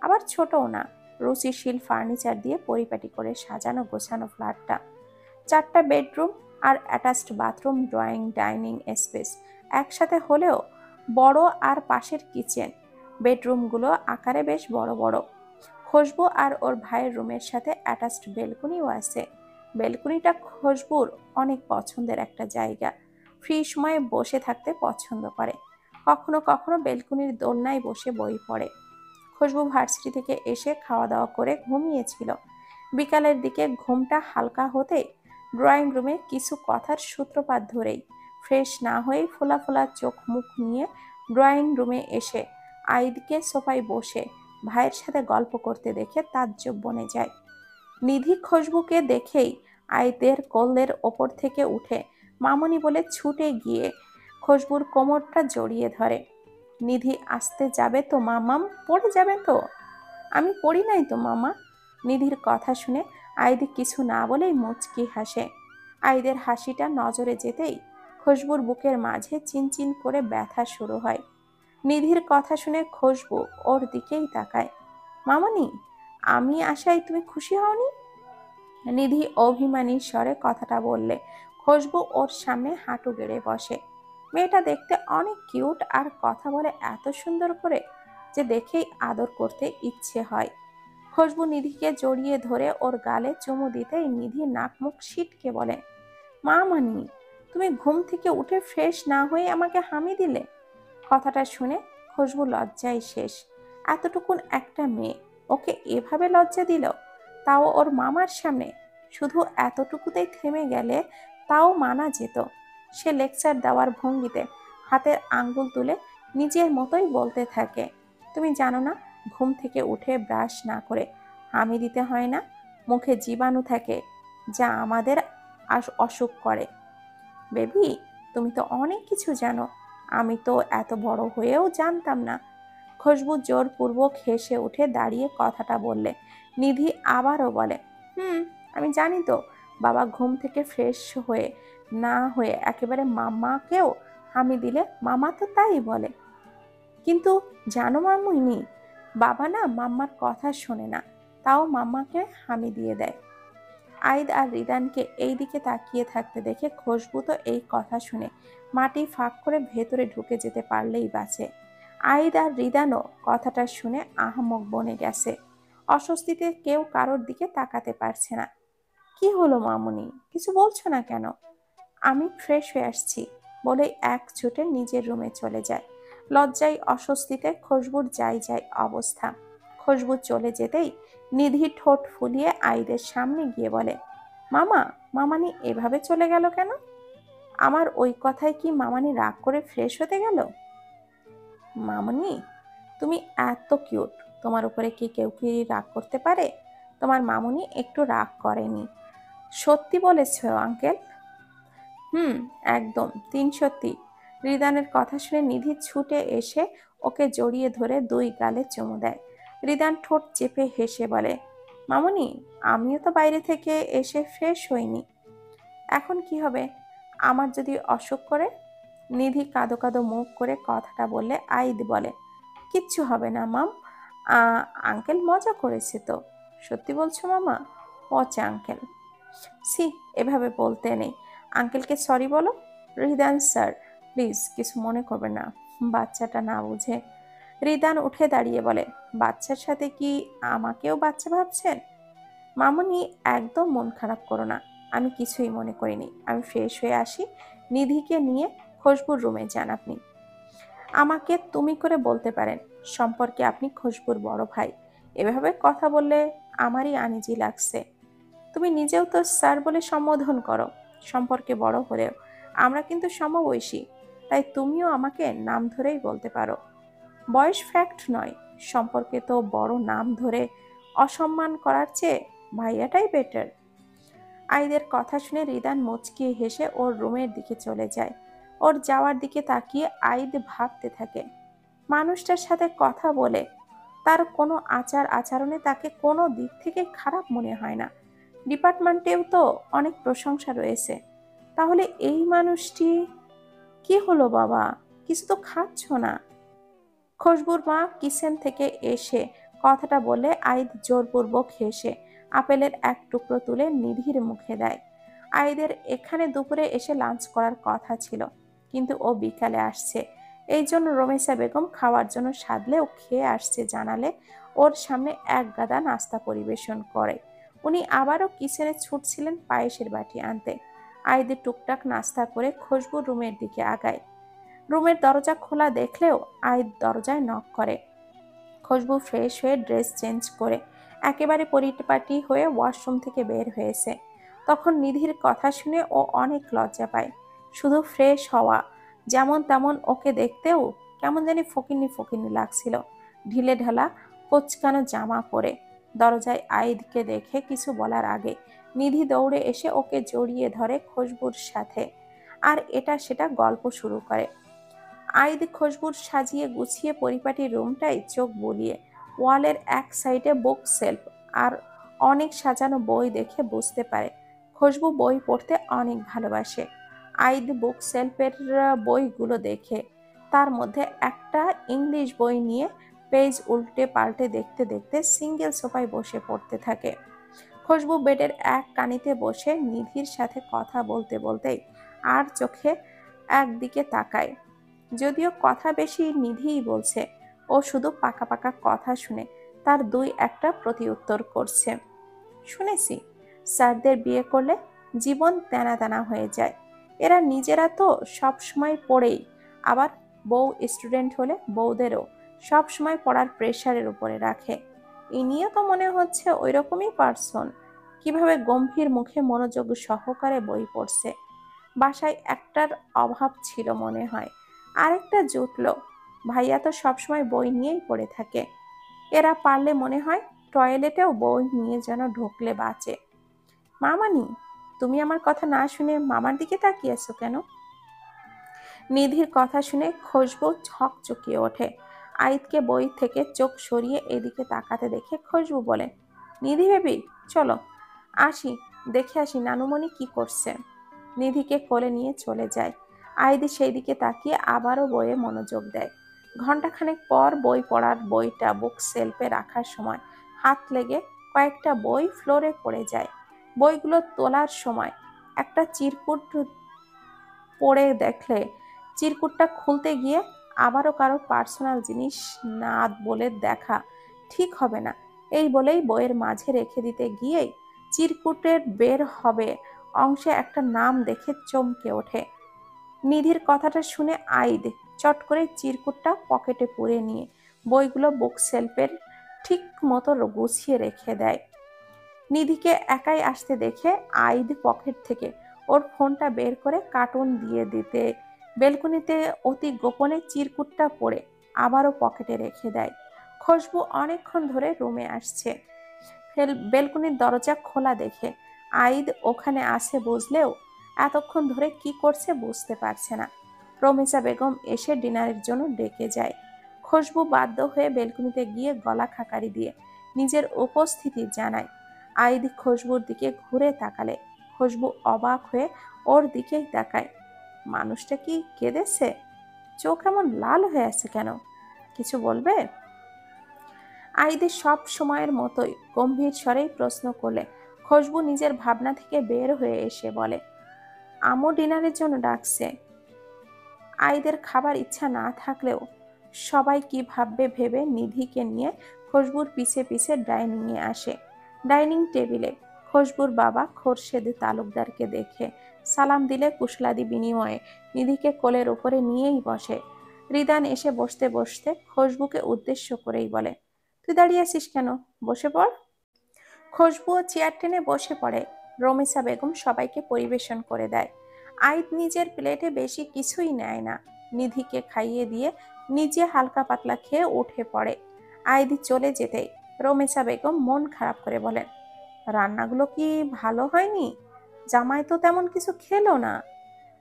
আবার ছোটও না। রুচিশীল ফার্নিচার দিয়ে পরিপাটি করে সাজানো গোছানো ফ্ল্যাটটা। 4টা বেডরুম আর attached bathroom, drawing, dining space একসাথে হলেও বড়, আর পাশের কিচেন। বেডরুমগুলো আকারে বেশ বড় বড়। খুশবু আর ওর ভাইয়ের রুমের সাথে অ্যাটাচড বেলকনিও আছে। বেলকনিটা খুশবুর অনেক পছন্দের একটা জায়গা। ফ্রি সময়ে বসে থাকতে পছন্দ করে। কখনো কখনো বেলকনির দোলনায় বসে বই পড়ে। খুশবু ভার্সিটি থেকে এসে খাওয়া দাওয়া করে ঘুমিয়েছিল। বিকালের দিকে ঘুমটা হালকা হতে ড্রয়িং রুমে কিছু কথার সূত্রপাত ধরেই ফ্রেশ না হয়ে ফোলা ফোলা চোখ মুখ নিয়ে ড্রয়িং রুমে এসে আইদকে সোফায় বসে ভাইয়ের সাথে গল্প করতে দেখে তাজ্জব বনে যায়। নিধি খুশবুকে দেখেই আইদের কোলের ওপর থেকে উঠে মামনি বলে ছুটে গিয়ে খুশবুর কোমরটা জড়িয়ে ধরে। নিধি, আসতে যাবে তো মামাম, পড়ে যাবে তো। আমি পড়ি নাই তো মামা। নিধির কথা শুনে আইদি কিছু না বলেই মুচকি হাসে। আইদের হাসিটা নজরে যেতেই খুশবুর বুকের মাঝে চিনচিন করে ব্যথা শুরু হয়। নিধির কথা শুনে খুশবু ওর দিকেই তাকায়। মামনি, আমি আশায় তুমি খুশি হওনি? নিধি অভিমানী স্বরে কথাটা বললে খুশবু ওর সামনে হাঁটু গেড়ে বসে। মেয়েটা দেখতে অনেক কিউট আর কথা বলে এত সুন্দর করে যে দেখেই আদর করতে ইচ্ছে হয়। খুশবু নিধিকে জড়িয়ে ধরে ওর গালে চুমু দিতেই নিধি নাক মুখ সিটকে বলে, মা মানি, তুমি ঘুম থেকে উঠে ফ্রেশ না হয়ে আমাকে হামি দিলে? কথাটা শুনে খুশবু লজ্জায় শেষ। এতটুকুন একটা মেয়ে ওকে এভাবে লজ্জা দিল, তাও ওর মামার সামনে। শুধু এতটুকুতেই থেমে গেলে তাও মানা যেত। সে লেকচার দেওয়ার ভঙ্গিতে হাতের আঙ্গুল তুলে নিজের মতোই বলতে থাকে, তুমি জানো না, ঘুম থেকে উঠে ব্রাশ না করে হামি দিতে হয় না? মুখে জীবাণু থাকে যা আমাদের অসুখ করে। বেবি, তুমি তো অনেক কিছু জানো, আমি তো এত বড় হয়েও জানতাম না। খুশবু জোরপূর্বক হেসে উঠে দাঁড়িয়ে কথাটা বললে। নিধি আবারও বলে, আমি জানি তো। বাবা ঘুম থেকে ফ্রেশ হয়ে না হয়ে একেবারে মাম্মাকেও হামি দিলে মামা তো তাই বলে। কিন্তু জানো মামুনি, বাবা না মাম্মার কথা শোনে না, তাও মাম্মাকে হামি দিয়ে দেয়। আইদ আর রিদানকে এই দিকে তাকিয়ে থাকতে দেখে খুশবু তো এই কথা শুনে মাটি ফাঁক করে ভেতরে ঢুকে যেতে পারলেই বাঁচে। আইদ আর রিদানও কথাটা শুনে আহাম্মক বনে গেছে। অস্বস্তিতে কেউ কারোর দিকে তাকাতে পারছে না। কি হলো মামুনি, কিছু বলছো না কেন? আমি ফ্রেশ হয়ে আসছি বলে এক ছুটে নিজের রুমে চলে যায়। লজ্জায় অস্বস্তিতে খুশবুর যাই অবস্থা। খুশবু চলে যেতেই নিধি ঠোঁট ফুলিয়ে আইদের সামনে গিয়ে বলে, মামা, মামানি এভাবে চলে গেল কেন? আমার ওই কথায় কি মামানি রাগ করে ফ্রেশ হতে গেল? মামনি, তুমি এত কিউট, তোমার উপরে কি কেউ কি রাগ করতে পারে? তোমার মামুনি একটু রাগ করেনি। সত্যি বলেছ আঙ্কেল? একদম ৩ সত্যি। রিদানের কথা শুনে নিধি ছুটে এসে ওকে জড়িয়ে ধরে ২ গালে চুমু দেয়। রিদান ঠোঁট চেপে হেসে বলে, মামুনি, আমিও তো বাইরে থেকে এসে ফ্রেশ হইনি। এখন কি হবে আমার যদি অসুখ করে? নিধি কাঁদো কাঁদো মুখ করে কথাটা বললে আইদ বলে, কিচ্ছু হবে না মাম, আঙ্কেল মজা করেছে তো। সত্যি বলছো মামা? পচা আঙ্কেল। সি, এভাবে বলতে নেই। আঙ্কেলকে সরি বলো। রিদান স্যার, প্লিজ কিছু মনে করবে না, বাচ্চাটা না বুঝে। রিদান উঠে দাঁড়িয়ে বলে, বাচ্চার সাথে কি আমাকেও বাচ্চা ভাবছেন? মামুনি, একদম মন খারাপ করো না, আমি কিছুই মনে করিনি। আমি ফ্রেশ হয়ে আসি। নিধিকে নিয়ে খুশবুর রুমে যান আপনি। আমাকে তুমি করে বলতে পারেন, সম্পর্কে আপনি খুশবুর বড় ভাই। এভাবে কথা বললে আমারই আনিজি লাগছে। তুমি নিজেও তো স্যার বলে সম্বোধন করো। সম্পর্কে বড় হলেও আমরা কিন্তু সমবয়সী, তাই তুমিও আমাকে নাম ধরেই বলতে পারো। বয়স ফ্যাক্ট নয়, সম্পর্কে তো বড় নাম ধরে অসম্মান করার চেয়ে ভাইয়াটাই বেটার। আইদের কথা শুনে রিদান মুচকিয়ে হেসে ওর রুমের দিকে চলে যায়। ওর যাওয়ার দিকে তাকিয়ে আইদ ভাবতে থাকে, মানুষটার সাথে কথা বলে তার কোনো আচরণে তাকে কোনো দিক থেকে খারাপ মনে হয় না। ডিপার্টমেন্টেও তো অনেক প্রশংসা রয়েছে। তাহলে এই মানুষটি কি হলো বাবা, কিছু তো খাচ্ছ না? খুশবুর মা কিচেন থেকে এসে কথাটা বলে আইদ জোরপূর্বক হেসে আপেলের এক টুকরো তুলে নিধির মুখে দেয়। আইদের এখানে দুপুরে এসে লাঞ্চ করার কথা ছিল, কিন্তু ও বিকালে আসছে। এই জন্য রমেশা বেগম খাওয়ার জন্য সাধলেও খেয়ে আসছে জানালে ওর সামনে এক গাদা নাস্তা পরিবেশন করে। উনি আবারও কিচেনে ছুটছিলেন পায়েসের বাটি আনতে। আইদের টুকটাক নাস্তা করে খুশবুর রুমের দিকে আগায়। রুমের দরজা খোলা দেখলেও আইদ দরজায় নক করে। খুশবু ফ্রেশ হয়ে ড্রেস চেঞ্জ করে একেবারে পরিপাটি হয়ে ওয়াশরুম থেকে বের হয়েছে। তখন নিধির কথা শুনে ও অনেক লজ্জা পায়। শুধু ফ্রেশ হওয়া, যেমন তেমন ওকে দেখতেও কেমন জানি ফকিন্নি ফকিন্নি লাগছিল। ঢিলে ঢালা কোঁচকানো জামা পরে দরজায় আইদকে দেখে কিছু বলার আগে নিধি দৌড়ে এসে ওকে জড়িয়ে ধরে খুশবুর সাথে, আর এটা সেটা গল্প শুরু করে। আইদ খুশবুর সাজিয়ে গুছিয়ে পরিপাটি রুমটাই চোখ বুলিয়ে ওয়ালের এক সাইডে বুক সেলফ আর অনেক সাজানো বই দেখে বুঝতে পারে খুশবু বই পড়তে অনেক ভালোবাসে। আইদ বুক সেলফের বইগুলো দেখে তার মধ্যে একটা ইংলিশ বই নিয়ে পেজ উল্টে পাল্টে দেখতে দেখতে সিঙ্গেল সোফায় বসে পড়তে থাকে। খুশবু বেডের এক কানিতে বসে নিধির সাথে কথা বলতে বলতেই আর চোখে একদিকে তাকায়। যদিও কথা বেশি নিধিই বলছে, ও শুধু পাকা পাকা কথা শুনে তার দুই একটা প্রতি উত্তর করছে। শুনেছি স্যারদের বিয়ে করলে জীবন তেনা তেনা হয়ে যায়। এরা নিজেরা তো সব সময় পড়েই, আবার বউ স্টুডেন্ট হলে বউদেরও সব সময় পড়ার প্রেশারের উপরে রাখে। ইনিও তো মনে হচ্ছে ওই রকমই পার্সন। কিভাবে গম্ভীর মুখে মনোযোগ সহকারে বই পড়ছে। বাসায় একটার অভাব ছিল মনে হয়, আরেকটা জুটলো। ভাইয়া তো সবসময় বই নিয়েই পড়ে থাকে। এরা পারলে মনে হয় টয়লেটেও বই নিয়ে যেন ঢুকলে বাঁচে। মামানি, তুমি আমার কথা না শুনে মামার দিকে তাকিয়ে আছো কেন? নিধির কথা শুনে খুশবু হকচকিয়ে ওঠে। আইদকে বই থেকে চোখ সরিয়ে এদিকে তাকাতে দেখে খুশবু বলে, নিধি বেবি, চলো আসি, দেখে আসি নানুমণি কি করছে। নিধিকে কোলে নিয়ে চলে যায়। আইদ সেই দিকে তাকিয়ে আবারও বইয়ে মনোযোগ দেয়। ঘন্টাখানেক পর বই পড়ার বইটা বুক সেলফে রাখার সময় হাত লেগে কয়েকটা বই ফ্লোরে পড়ে যায়। বইগুলো তোলার সময় একটা চিরকুট পড়ে দেখলে চিরকুটটা খুলতে গিয়ে আবারও কারো পার্সোনাল জিনিস না বলে দেখা ঠিক হবে না, এই বলেই বইয়ের মাঝে রেখে দিতে গিয়েই চিরকুটের বের হবে অংশে একটা নাম দেখে চমকে ওঠে। নিধির কথাটা শুনে আইদ চট করে চিরকুটটা পকেটে পুরে নিয়ে বইগুলো বুক সেলফের ঠিক মতো গুছিয়ে রেখে দেয়। নিধিকে একাই আসতে দেখে আইদ পকেট থেকে ওর ফোনটা বের করে কার্টুন দিয়ে দিতে বেলকনিতে অতি গোপনে চিরকুটটা পড়ে আবারও পকেটে রেখে দেয়। খুশবু অনেকক্ষণ ধরে রুমে আসছে। বেলকনির দরজা খোলা দেখে আইদ ওখানে আসে বুঝলেও এতক্ষণ ধরে কি করছে বুঝতে পারছে না। রমেশা বেগম এসে ডিনারের জন্য ডেকে যায়। খুশবু বাধ্য হয়ে বেলকনিতে গিয়ে গলা খাকারি দিয়ে নিজের উপস্থিতি জানায়। আইদ খুশবুর দিকে ঘুরে তাকালে খুশবু অবাক হয়ে ওর দিকেই তাকায়। মানুষটা কি কেঁদেছে? চোখ এমন লাল হয়ে আছে কেন? কিছু বলবে? আইদের সব সময়ের মতোই গম্ভীর স্বরেই প্রশ্ন করলে খুশবু নিজের ভাবনা থেকে বের হয়ে এসে বলে, আম্মু ডিনারের জন্য ডাকছে। আইদের খাবার ইচ্ছা না থাকলেও সবাই কি ভাববে ভেবে নিধিকে নিয়ে খুশবুর পিছে পিছে ডাইনিংয়ে আসে। ডাইনিং টেবিলে খুশবুর বাবা খোরশেদ তালুকদারকে দেখে সালাম দিলে কুশলাদি বিনিময়ে নিধিকে কোলের উপরে নিয়েই বসে। রিদান এসে বসতে বসতে খুশবুকে উদ্দেশ্য করেই বলে, তুই দাঁড়িয়ে আছিস কেন? বসে পড়। খুশবুও চেয়ার টেনে বসে পড়ে। রমেশা বেগম সবাইকে পরিবেশন করে দেয়। আইদ নিজের প্লেটে বেশি কিছুই নেয় না। নিধিকে খাইয়ে দিয়ে নিজে হালকা পাতলা খেয়ে উঠে পড়ে। আইদ চলে যেতেই রমেশা বেগম মন খারাপ করে বলেন, রান্নাগুলো কি ভালো হয়নি? জামাই তো তেমন কিছু খেলো না।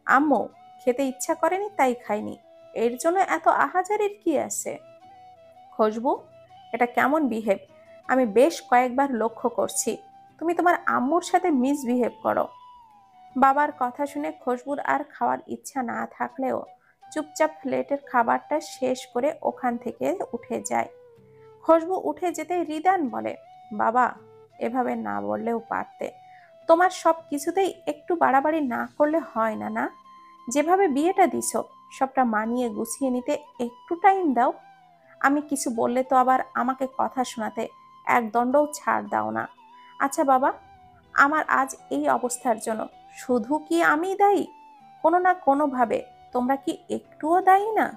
আম্মু, খেতে ইচ্ছা করেনি তাই খাইনি, এর জন্য এত আহাজারির কি আছে? খুশবু, এটা কেমন বিহেভ? আমি বেশ কয়েকবার লক্ষ্য করছি তুমি তোমার আম্মুর সাথে মিসবিহেভ করো। বাবার কথা শুনে খুশবুর আর খাওয়ার ইচ্ছা না থাকলেও চুপচাপ প্লেটের খাবারটা শেষ করে ওখান থেকে উঠে যায়। খুশবু উঠে যেতেই রিদান বলে, বাবা, এভাবে না বললেও পারতে। তোমার সব কিছুতেই একটু বাড়াবাড়ি না করলে হয় না? না, যেভাবে বিয়েটা দিছ সবটা মানিয়ে গুছিয়ে নিতে একটু টাইম দাও। আমি কিছু বললে তো আবার আমাকে কথা শোনাতে এক দণ্ডও ছাড় দাও না। আচ্ছা বাবা, আমার আজ এই অবস্থার জন্য শুধু কি আমি দায়ী? কোনো না কোনোভাবে তোমরা কি একটুও দায়ী না?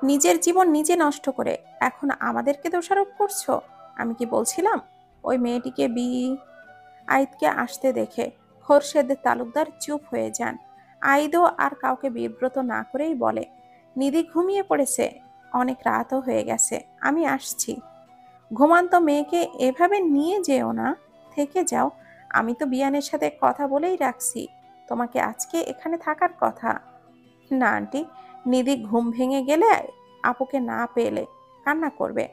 নিজের জীবন নিজে নষ্ট করে এখন আমাদেরকে দোষারোপ করছো। আমি কি বলছিলাম ওই মেয়েটিকে আইদকে আসতে দেখে খোরশেদ তালুকদার চুপ হয়ে যান। আইদও আর কাউকে বিব্রত না করেই বলে, নিধি ঘুমিয়ে পড়েছে, অনেক রাতও হয়ে গেছে, আমি আসছি। ঘুমান্ত মেয়েকে এভাবে নিয়ে যেও না, থেকে যাও। আমি তো বিয়ানের সাথে কথা বলেই রাখছি তোমাকে আজকে এখানে থাকার কথা। না আন্টি, নিধি ঘুম ভেঙে গেলে আপুকে না পেলে কান্না করবে।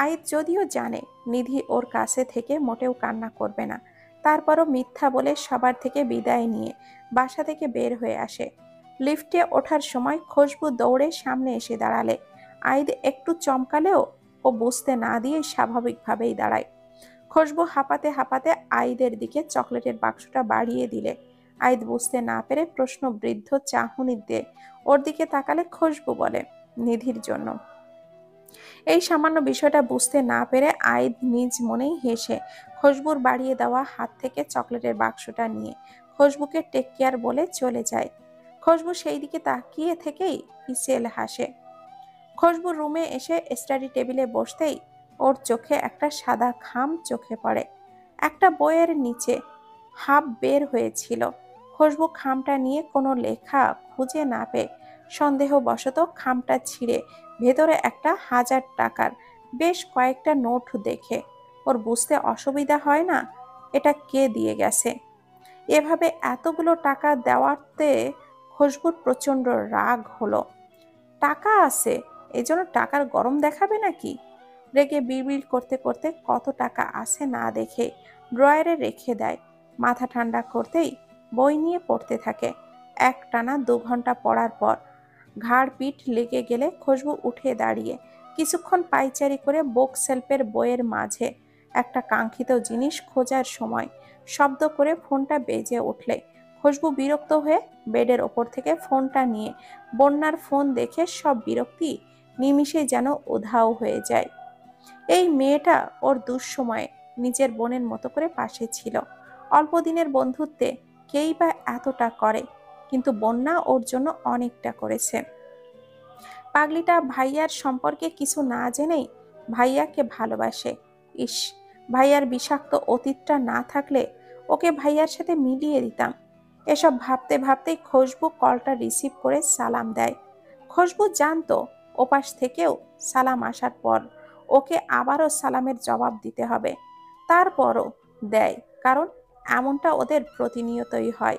আইদ যদিও জানে নিধি ওর কাছে থেকে মোটেও কান্না করবে না, তারপরও মিথ্যা বলে সবার থেকে বিদায় নিয়ে বাসা থেকে বের হয়ে আসে। লিফটে ওঠার সময় খুশবু দৌড়ে সামনে এসে দাঁড়ালে আইদ একটু চমকালেও ও বুঝতে না দিয়ে স্বাভাবিকভাবেই দাঁড়ায়। খুশবু হাঁপাতে হাঁপাতে আইদের দিকে চকলেটের বাক্সটা বাড়িয়ে দিলে আইদ বুঝতে না পেরে প্রশ্নবৃদ্ধ চাহনি দিয়ে ওর দিকে তাকালে খুশবু বলে, নিধির জন্য। এই সামান্য বিষয়টা বুঝতে না পেরে আইদ নিজ মনেই হেসে খুশবুর বাড়িয়ে দেওয়া হাত থেকে চকলেটের বাক্সটা নিয়ে খুশবুকে টেক কেয়ার বলে চলে যায়। খুশবু সেই দিকে তাকিয়ে থেকেই পিছেল হাসে। খুশবু রুমে এসে স্টাডি টেবিলে বসতেই ওর চোখে একটা সাদা খাম চোখে পড়ে। একটা বইয়ের নিচে হাফ বের হয়েছিল। খুশবু খামটা নিয়ে কোনো লেখা খুঁজে না পেয়ে সন্দেহবশত খামটা ছিঁড়ে ভেতরে একটা 1000 টাকার বেশ কয়েকটা নোট দেখে ওর বুঝতে অসুবিধা হয় না এটা কে দিয়ে গেছে। এভাবে এতগুলো টাকা দেওয়াতে খুশবুর প্রচন্ড রাগ হলো। টাকা আছে, এজন্য টাকার গরম দেখাবে নাকি? রেগে বিড়বিড় করতে করতে কত টাকা আছে না দেখে ড্রয়ারে রেখে দেয়। মাথা ঠান্ডা করতেই বই নিয়ে পড়তে থাকে। একটানা 2 ঘন্টা পড়ার পর ঘাড় পিঠ লেগে গেলে খুশবু উঠে দাঁড়িয়ে কিছুক্ষণ পায়চারি করে বুক সেলফের বইয়ের মাঝে একটা কাঙ্ক্ষিত জিনিস খোঁজার সময় শব্দ করে ফোনটা বেজে উঠলে খুশবু বিরক্ত হয়ে বেডের ওপর থেকে ফোনটা নিয়ে বন্যার ফোন দেখে সব বিরক্তি নিমিষেই যেন উধাও হয়ে যায়। এই মেয়েটা ওর দুঃসময়ে নিজের বোনের মতো করে পাশে ছিল। অল্প দিনের বন্ধুত্বে কেই বা এতটা করে, কিন্তু বন্যা ওর জন্য অনেকটা করেছে। পাগলিটা ভাইয়ার সম্পর্কে কিছু না জেনেই ভাইয়াকে ভালোবাসে। ইস, ভাইয়ার বিষাক্ত অতীতটা না থাকলে ওকে ভাইয়ার সাথে মিলিয়ে দিতাম। এসব ভাবতে ভাবতেই খুশবু কলটা রিসিভ করে সালাম দেয়। খুশবু জানতো ওপাশ থেকেও সালাম আসার পর ওকে আবারও সালামের জবাব দিতে হবে। তারপরও দেয়, কারণ এমনটা ওদের প্রতিনিয়তই হয়।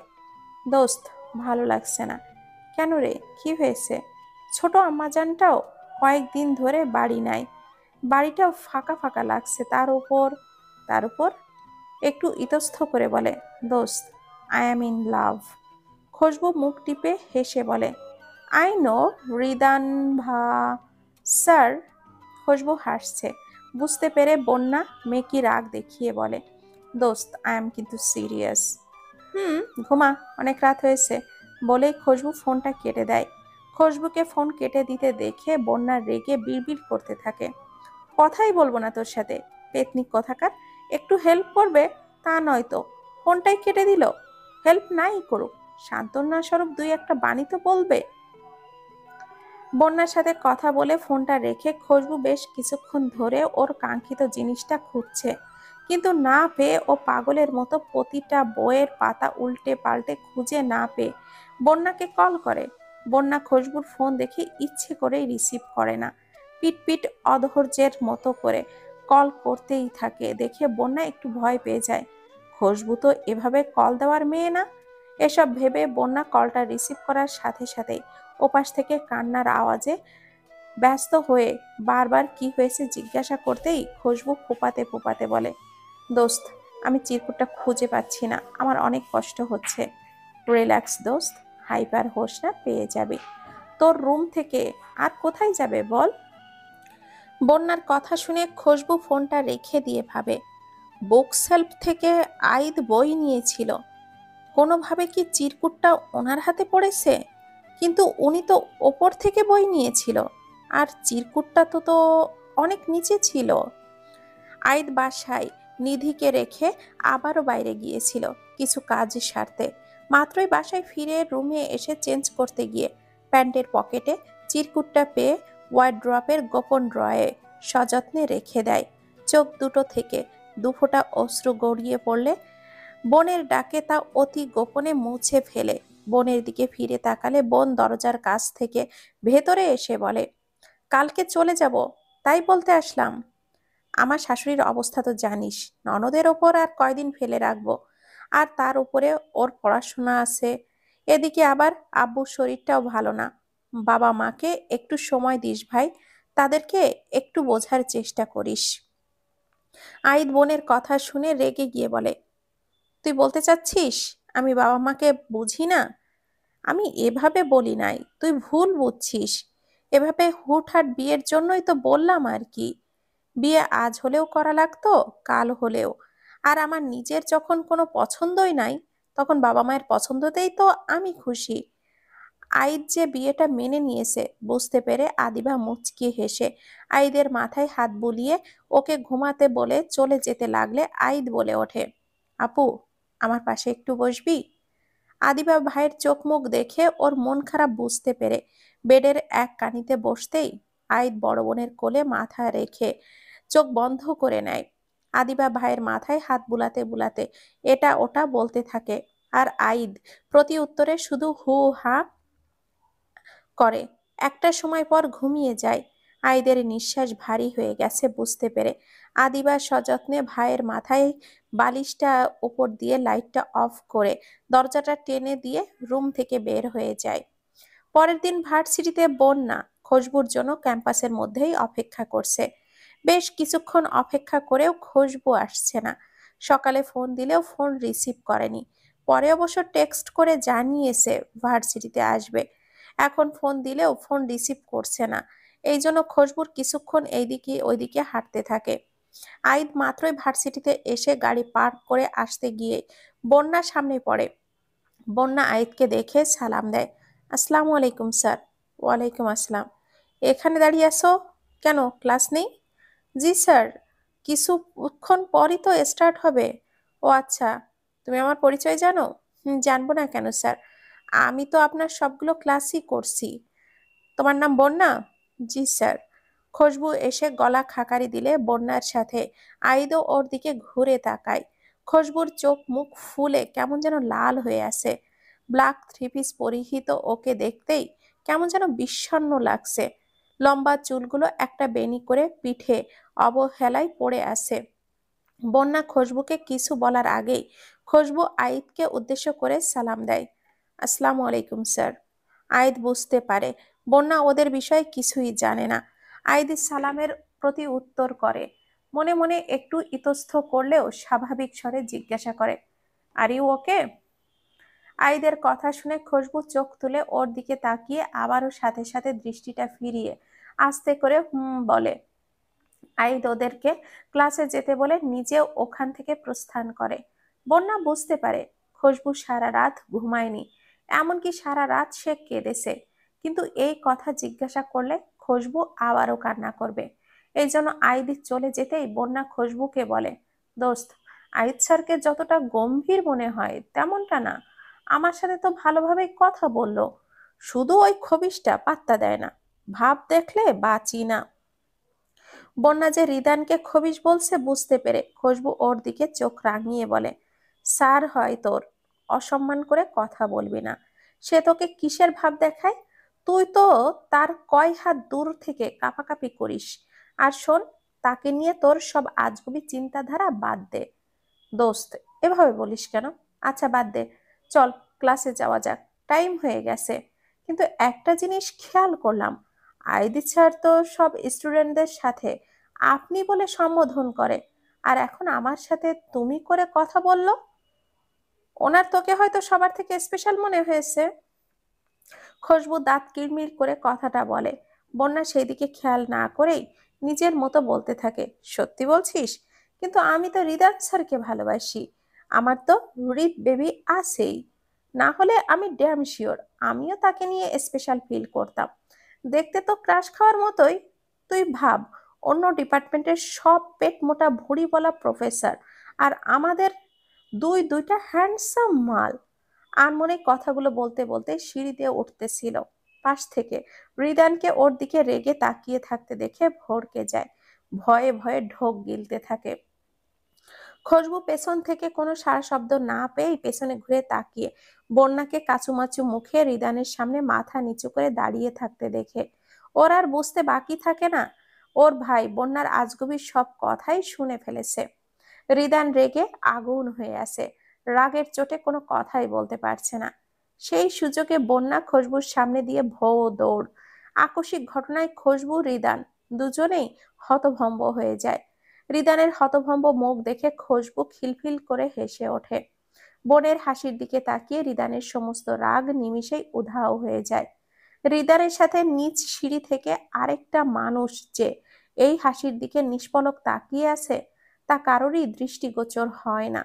দোস্ত, ভালো লাগছে না। কেন রে, কি হয়েছে? ছোট আম্মাজানটাও কয়েকদিন ধরে বাড়ি নাই, বাড়িটাও ফাঁকা ফাঁকা লাগছে। তার উপর একটু ইতস্থ করে বলে, দোস্ত, আই অ্যাম ইন লাভ। খুশবু মুখ টিপে হেসে বলে, আই নো রিদান ভা স্যার। খুশবু হাসছে বুঝতে পেরে বন্যা মেকি রাগ দেখিয়ে বলে, দোস্ত, আই এম কিন্তু সিরিয়াস। হুম, ঘুমা, অনেক রাত হয়েছে বলেই খুশবু ফোনটা কেটে দেয়। খুশবুকে ফোন কেটে দিতে দেখে বন্যা রেগে বিড়বিড় করতে থাকে, কথাই বলবো না তোর সাথে, পেতনি কোথাকার। একটু হেল্প করবে তা নয় তো ফোনটাই কেটে দিল। হেল্প নাই করুক, সান্ত্বনা স্বরূপ 2-1 বাণী তো বলবে। বন্যার সাথে কথা বলে ফোনটা রেখে খুশবু বেশ কিছুক্ষণ ধরে ওর কাঙ্ক্ষিত জিনিসটা খুঁজছে, কিন্তু না পেয়ে ও পাগলের মতো প্রতিটা বইয়ের পাতা উল্টে পাল্টে খুঁজে না পেয়ে বন্যাকে কল করে। বন্যা খুশবুর ফোন দেখে ইচ্ছে করেই রিসিভ করে না, পিট পিট অধৈর্যের মতো করে কল করতেই থাকে। দেখে বন্যা একটু ভয় পেয়ে যায়, খুশবু তো এভাবে কল দেওয়ার মেয়ে না। এসব ভেবে বন্যা কলটা রিসিভ করার সাথে সাথেই ওপাশ থেকে কান্নার আওয়াজে ব্যস্ত হয়ে বারবার কি হয়েছে জিজ্ঞাসা করতেই খুশবু ফোপাতে ফোপাতে বলে, দোস্ত, আমি চিরকুটটা খুঁজে পাচ্ছি না, আমার অনেক কষ্ট হচ্ছে। রিল্যাক্স দোস্ত, হাইপার হোস না, পেয়ে যাবে। তোর রুম থেকে আর কোথায় যাবে বল? বন্যার কথা শুনে খুশবু ফোনটা রেখে দিয়ে ভাবে, বুক সেলফ থেকে আইদ বই নিয়েছিল, কোনোভাবে কি চিরকুটটা ওনার হাতে পড়েছে? কিন্তু উনি তো ওপর থেকে বই নিয়েছিল, আর চিরকুটটা তো অনেক নিচে ছিল। আইদ বাসায় নিধিকে রেখে আবারও বাইরে গিয়েছিল কিছু কাজ সারতে। মাত্রই বাসায় ফিরে রুমে এসে চেঞ্জ করতে গিয়ে প্যান্টের পকেটে চিরকুটটা পেয়ে ওয়ার্ড্রপের গোপন ড্রয়ে সযত্নে রেখে দেয়। চোখ দুটো থেকে দুফোঁটা অশ্রু গড়িয়ে পড়লে বোনের ডাকে তা অতি গোপনে মুছে ফেলে বোনের দিকে ফিরে তাকালে বোন দরজার কাছ থেকে ভেতরে এসে বলে, কালকে চলে যাব, তাই বলতে আসলাম। আমার শাশুড়ির অবস্থা তো জানিস, ননদের ওপর আর কয়দিন ফেলে রাখবো, আর তার উপরে ওর পড়াশোনা আছে। এদিকে আবার আব্বুর শরীরটাও ভালো না। বাবা মাকে একটু সময় দিস ভাই, তাদেরকে একটু বোঝার চেষ্টা করিস। আইদ বোনের কথা শুনে রেগে গিয়ে বলে, তুই বলতে চাচ্ছিস আমি বাবা মাকে বুঝি না? আমি এভাবে বলি নাই, তুই ভুল বুঝছিস। এভাবে হুটহাট বিয়ের জন্যই তো বললাম আর কি। বিয়ে আজ হলেও করা লাগতো, কাল হলেও। আর আমার নিজের যখন কোনো পছন্দই নাই, তখন বাবা মায়ের পছন্দতেই তো আমি খুশি। আইদ যে বিয়েটা মেনে নিয়েছে বুঝতে পেরে আদিবা মুচকি হেসে আইদের মাথায় হাত বুলিয়ে ওকে ঘুমাতে বলে চলে যেতে লাগলে আইদ বলে ওঠে, আপু, আমার পাশে একটু বসবি? আদিবা ভাইয়ের চোখ মুখ দেখে ওর মন খারাপ বুঝতে পেরে বেডের এক কানিতে বসতেই আইদ বড় বোনের কোলে মাথা রেখে চোখ বন্ধ করে নেয়। আদিবা ভাইয়ের মাথায় হাত বুলাতে বুলাতে এটা ওটা বলতে থাকে, আর আইদ প্রতি উত্তরে শুধু হু হা করে। একটা সময় পর ঘুমিয়ে যায়। আইদের নিঃশ্বাস ভারী হয়ে গেছে বুঝতে পেরে। আদিবা সযত্নে ভাইয়ের মাথায় বালিশটা উপর দিয়ে লাইটটা অফ করে দরজাটা টেনে দিয়ে রুম থেকে বের হয়ে যায়। পরের দিন ভার্সিটিতে বন্যা খুশবুর জন্য ক্যাম্পাসের মধ্যেই অপেক্ষা করছে। বেশ কিছুক্ষণ অপেক্ষা করেও খুশবু আসছে না। সকালে ফোন দিলেও ফোন রিসিভ করেনি। পরে অবশ্য টেক্সট করে জানিয়েছে ভার্সিটিতে আসবে। এখন ফোন দিলেও ফোন রিসিভ করছে না। এই জন্য খুশবুর কিছুক্ষণ এইদিকে ওইদিকে হাঁটতে থাকে। আইদ মাত্রই ভার্সিটিতে এসে গাড়ি পার্ক করে আসতে গিয়ে বন্যা সামনে পড়ে। বন্যা আইদকে দেখে সালাম দেয়। আসসালামু আলাইকুম স্যার। ওয়ালাইকুম আসসালাম। এখানে দাঁড়িয়ে আছো কেন, ক্লাস নেই? জি স্যার, কিছুক্ষণ পরই তো স্টার্ট হবে। ও আচ্ছা, তুমি আমার পরিচয় জানো? জানবো না কেন স্যার, আমি তো আপনার সবগুলো ক্লাসই করছি। তোমার নাম বন্যা? জি স্যার। খুশবু এসে গলা খাকারি দিলে বন্যার সাথে আইদও ওর দিকে ঘুরে তাকায়। খুশবুর চোখ মুখ ফুলে কেমন যেন লাল হয়ে আসে। ব্ল্যাক থ্রি পিস পরিহিত ওকে দেখতেই কেমন যেন বিষণ্ণ লাগছে। লম্বা চুলগুলো একটা বেনি করে পিঠে অবহেলায় পড়ে আছে। বন্যা খুশবুকে কিছু বলার আগেই খুশবু আইদকে উদ্দেশ্য করে সালাম দেয়। আসসালামু আলাইকুম স্যার। আইদ বুঝতে পারে বন্যা ওদের বিষয়ে কিছুই জানে না। আইদ সালামের প্রতি উত্তর করে। মনে মনে একটু ইতস্থ করলেও স্বাভাবিক স্বরে জিজ্ঞাসা করে, আর ইউ ওকে? আইদের কথা শুনে খুশবু চোখ তুলে ওর দিকে তাকিয়ে আবারও সাথে সাথে দৃষ্টিটা ফিরিয়ে আস্তে করে বলে। আইদ ওদেরকে ক্লাসে যেতে বলে নিজেও ওখান থেকে প্রস্থান করে। বন্যা বুঝতে পারে খুশবু সারা রাত ঘুমায়নি, এমনকি সারা রাত সে কেঁদেছে। কিন্তু এই কথা জিজ্ঞাসা করলে খুশবু আবারও কান্না করবে। এই জন্য আইদ চলে যেতেই বন্যা খুশবুকে বলে, দোস্ত, আইদ স্যারকে যতটা গম্ভীর মনে হয় তেমনটা না। আমার সাথে তো ভালোভাবেই কথা বললো, শুধু ওই খবিশটা পাত্তা দেয় না। ভাব দেখলে বাঁচি না। বন্যা যে রিদানকে খবিশ বলছে বুঝতে পেরে খুশবু ওর দিকে চোখ রাঙিয়ে বলে, স্যার হয় তোর, অসম্মান করে কথা বলবি না। সে তোকে কিসের ভাব দেখায়? তুই তো তার কয় হাত দূর থেকে কাঁপাকাঁপি করিস। আর শোন, তাকে নিয়ে তোর সব আজগুবি চিন্তাধারা বাদ দে। দোস্ত, এভাবে বলিস কেন? আচ্ছা বাদ দে, চল ক্লাসে যাওয়া যাক, টাইম হয়ে গেছে। কিন্তু একটা জিনিস খেয়াল করলাম, আইদি স্যার তো সব স্টুডেন্টদের সাথে আপনি বলে সম্বোধন করে, আর এখন আমার সাথে তুমি করে কথা বললো। ওনার তোকে হয়তো সবার থেকে স্পেশাল মনে হয়েছে। খুশবু দাঁত কিড়মিড় করে কথাটা বলে। বন্যা সেই দিকে খেয়াল না করেই নিজের মতো বলতে থাকে, সত্যি বলছিস? কিন্তু আমি তো হৃদয় স্যারকে ভালোবাসি। আমার তো হৃদ বেবি আছেই। না হলে আমি ড্যাম শিওর আমিও তাকে নিয়ে স্পেশাল ফিল করতাম। দেখতে তো ক্রাশ খাওয়ার মতোই। তুই ভাব, অন্য ডিপার্টমেন্টের সব পেট মোটা ভুঁড়ি বলা প্রফেসর, আর আমাদের দুইটা হ্যান্ডসাম মাল। আনমনে কথাগুলো বলতে বলতে সিঁড়ি দিয়ে উঠতেছিল। পাশ থেকে রিদানকে ওর দিকে রেগে তাকিয়ে থাকতে দেখে ভড়কে যায়। ভয়ে ভয়ে ঢোক গিলতে থাকে। খুশবু পেছন থেকে কোনো সাড়া শব্দ না পেয়ে পেছনে ঘুরে তাকিয়ে বন্যাকে কাচুমাচু মুখে রিদানের সামনে মাথা নিচু করে দাঁড়িয়ে থাকতে দেখে ওর আর বুঝতে বাকি থাকে না, ওর ভাই বন্যার আজগুবির সব কথাই শুনে ফেলেছে। রিদান রেগে আগুন হয়ে আছে, রাগের চোটে কোনো কথাই বলতে পারছে না। সেই সুযোগে বন্যা খুশবুর সামনে দিয়ে ভৌ দৌড়। আকস্মিক ঘটনায় খুশবু রিদান দুজনেই হতভম্ব হয়ে যায়। রিদানের হতভম্ব মুখ দেখে খুশবু খিলখিল করে হেসে ওঠে। বোনের হাসির দিকে তাকিয়ে রিদানের সমস্ত রাগ নিমিষেই উধাও হয়ে যায়। রিদানের সাথে নিচ সিঁড়ি থেকে আরেকটা মানুষ যে এই হাসির দিকে নিষ্পলক তাকিয়ে আছে তা কারোরই দৃষ্টিগোচর হয় না।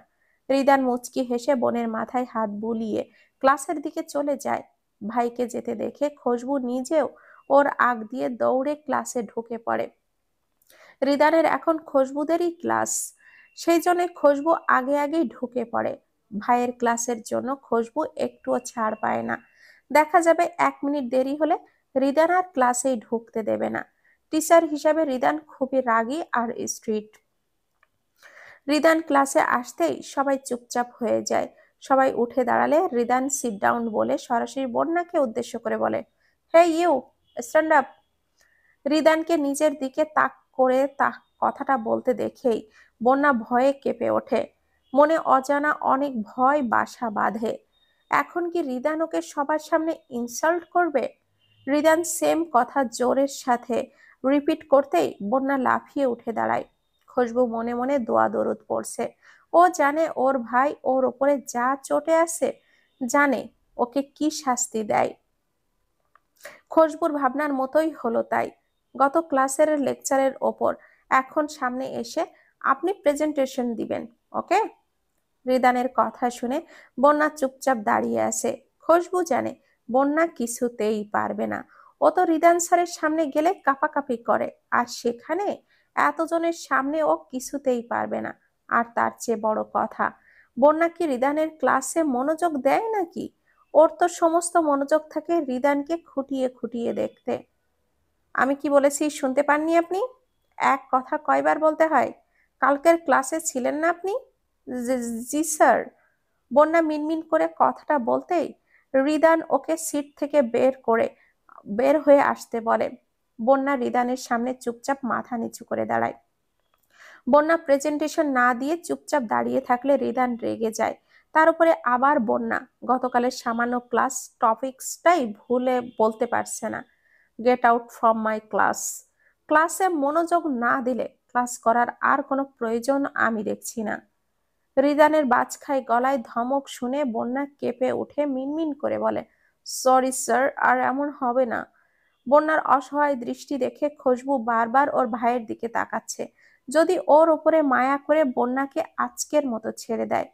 রিদান মুচকি হেসে বোনের মাথায় হাত বুলিয়ে ক্লাসের দিকে চলে যায়। ভাইকে যেতে দেখে খুশবু নিজেও ওর আগ দিয়ে দৌড়ে ক্লাসে ঢুকে পড়ে। রিদানের এখন খুশবুদেরই ক্লাস, সেই জন্য খুশবু আগে আগেই ঢুকে পড়ে। ভাইয়ের ক্লাসের জন্য খুশবু একটুও ছাড় পায় না। দেখা যাবে 1 মিনিট দেরি হলে রিদান আর ক্লাসেই ঢুকতে দেবে না। টিচার হিসাবে রিদান খুবই রাগী আর স্ট্রিক্ট। রিদান ক্লাসে আসতেই সবাই চুপচাপ হয়ে যায়। সবাই উঠে দাঁড়ালে রিদান সিট ডাউন বলে সরাসরি বন্যাকে উদ্দেশ্য করে বলে, হে ইউ, স্ট্যান্ড আপ। রিদানকে নিজের দিকে তাক করে কথাটা বলতে দেখেই বন্যা ভয়ে কেঁপে ওঠে। মনে অজানা অনেক ভয় বাসা বাঁধে। এখন কি রিদান ওকে সবার সামনে ইনসাল্ট করবে? রিদান সেম কথা জোরের সাথে রিপিট করতেই বন্যা লাফিয়ে উঠে দাঁড়ায়। খুশবু মনে মনে দোয়া দরুদ পড়ছে। ও জানে ওর ভাই ওর ওপরে যা চটে আছে, জানে ওকে কি শাস্তি দেয়। খুশবুর ভাবনার মতোই হলো তাই। গত ক্লাসের লেকচারের ওপর এখন সামনে এসে আপনি প্রেজেন্টেশন দিবেন, ওকে? রিদানের কথা শুনে বন্যা চুপচাপ দাঁড়িয়ে আছে। খুশবু জানে বন্যা কিছুতেই পারবে না। ও তো রিদান স্যারের সামনে গেলে কাঁপাকাঁপি করে, আর সেখানে এতজনের সামনে ও কিছুতেই পারবে না। আর তার চেয়ে বড় কথা, বন্যা কি রিদানের ক্লাসে মনোযোগ দেয় নাকি? ওর তো সমস্ত মনোযোগ থাকে রিদানকে খুঁটিয়ে খুঁটিয়ে দেখতে। আমি কি বলেছি শুনতে পাননি আপনি? এক কথা কয়বার বলতে হয়? কালকের ক্লাসে ছিলেন না আপনি? জি স্যার। বন্যা মিনমিন করে কথাটা বলতেই রিদান ওকে সিট থেকে বের হয়ে আসতে বলে। বন্যা রিদানের সামনে চুপচাপ মাথা নিচু করে দাঁড়ায়। বন্যা প্রেজেন্টেশন না দিয়ে চুপচাপ দাঁড়িয়ে থাকলে রিদান রেগে যায়। তার উপরে আবার বন্যা গতকালের সামান্য ক্লাস টপিকসটাই ভুলে বলতে পারছে না। Get out from my class. ক্লাসে মনোযোগ না দিলে ক্লাস করার আর কোনো প্রয়োজন আমি দেখছি না। রিদানের বাজখাই গলায় ধমক শুনে বন্যা কেঁপে উঠে মিনমিন করে বলে, সরি স্যার, আর এমন হবে না। বন্যার অসহায় দৃষ্টি দেখে খুশবু বারবার ওর ভাইয়ের দিকে তাকাচ্ছে, যদি ওর ওপরে মায়া করে বন্যাকে আজকের মতো ছেড়ে দেয়।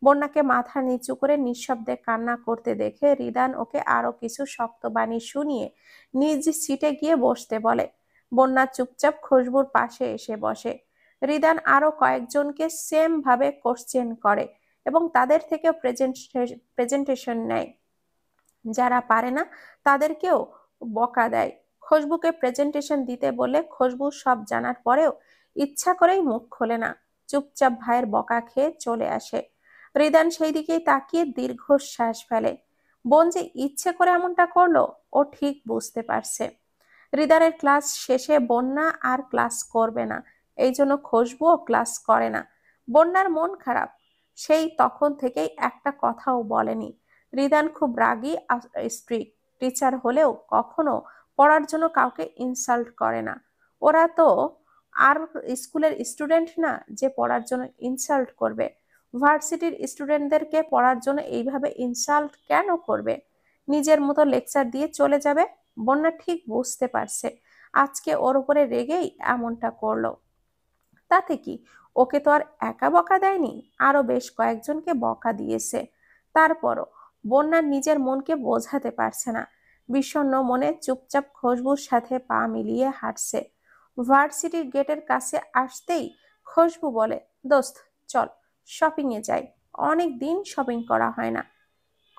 বন্যাকে মাথা নিচু করে নিঃশব্দে কান্না করতে দেখে রিদান ওকে আরো কিছু শক্ত বাণী শুনিয়ে নিজ সিটে গিয়ে বসতে বলে। বন্যা চুপচাপ খুশবুর পাশে এসে বসে। রিদান আরো কয়েকজনকে সেম ভাবে কোশ্চেন করে এবং তাদের থেকে প্রেজেন্টেশন নেয়। যারা পারে না তাদেরকেও বকা দেয়। খুশবুকে প্রেজেন্টেশন দিতে বলে খুশবু সব জানার পরেও ইচ্ছা করেই মুখ খোলে না, চুপচাপ ভাইয়ের বকা খেয়ে চলে আসে। রিদান সেই দিকেই তাকিয়ে দীর্ঘশ্বাস ফেলে। বোন যে ইচ্ছে করে এমনটা করলো ও ঠিক বুঝতে পারছে। রিদানের ক্লাস শেষে বন্যা আর ক্লাস করবে না, এই জন্য খুশবুও ক্লাস করে না। বন্যার মন খারাপ, সেই তখন থেকেই একটা কথাও বলেনি। রিদান খুব রাগী আর স্ট্রিক্ট টিচার হলেও কখনো পড়ার জন্য কাউকে ইনসাল্ট করে না। ওরা তো আর স্কুলের স্টুডেন্ট না যে পড়ার জন্য ইনসাল্ট করবে। ভার্সিটির স্টুডেন্টদেরকে পড়ার জন্য এইভাবে ইনসাল্ট কেন করবে? নিজের মতো লেকচার দিয়ে চলে যাবে। বন্যা ঠিক বুঝতে পারছে আজকে ওর উপরে রেগেই এমনটা করলো। তাতে কি, ওকে তো আর একা বকা দেয়নি, আরো বেশ কয়েকজনকে বকা দিয়েছে। তারপরও বন্যা নিজের মনকে বোঝাতে পারছে না। বিষণ্ণ মনে চুপচাপ খুশবুর সাথে পা মিলিয়ে হাঁটছে। ভার্সিটির গেটের কাছে আসতেই খুশবু বলে, দোস্ত চল শপিং এ যাই, অনেক দিন শপিং করা হয় না।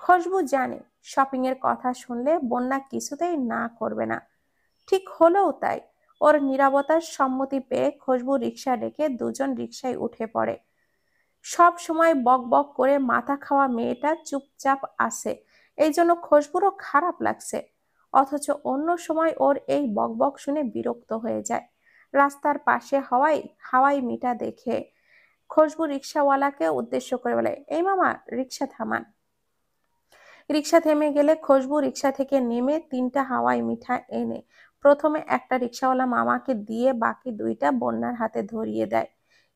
খুশবু জানে শপিং এর কথা শুনলে বন্যা কিছুতেই না করবে না। ঠিক হলেও তাই। ওর নীরবতার সম্মতি পেয়ে খুশবু রিকশা ডেকে দুজন রিকশায় উঠে পড়ে। সব সময় বক বক করে মাথা খাওয়া মেয়েটা চুপচাপ আছে, এই জন্য খুশবুরও খারাপ লাগছে। অথচ অন্য সময় ওর এই বক বক শুনে বিরক্ত হয়ে যায়। রাস্তার পাশে হাওয়াই মিটা দেখে খুশবু রিকশাওয়ালাকে উদ্দেশ্য করে বলে, এই মামা রিকশা থামান। রিকশা থেমে গেলে খুশবু রিকশা থেকে নেমে 3টা হাওয়াই মিঠা এনে প্রথমে একটা রিকশাওয়ালা মামাকে দিয়ে বাকি 2টা বন্যার হাতে ধরিয়ে দেয়।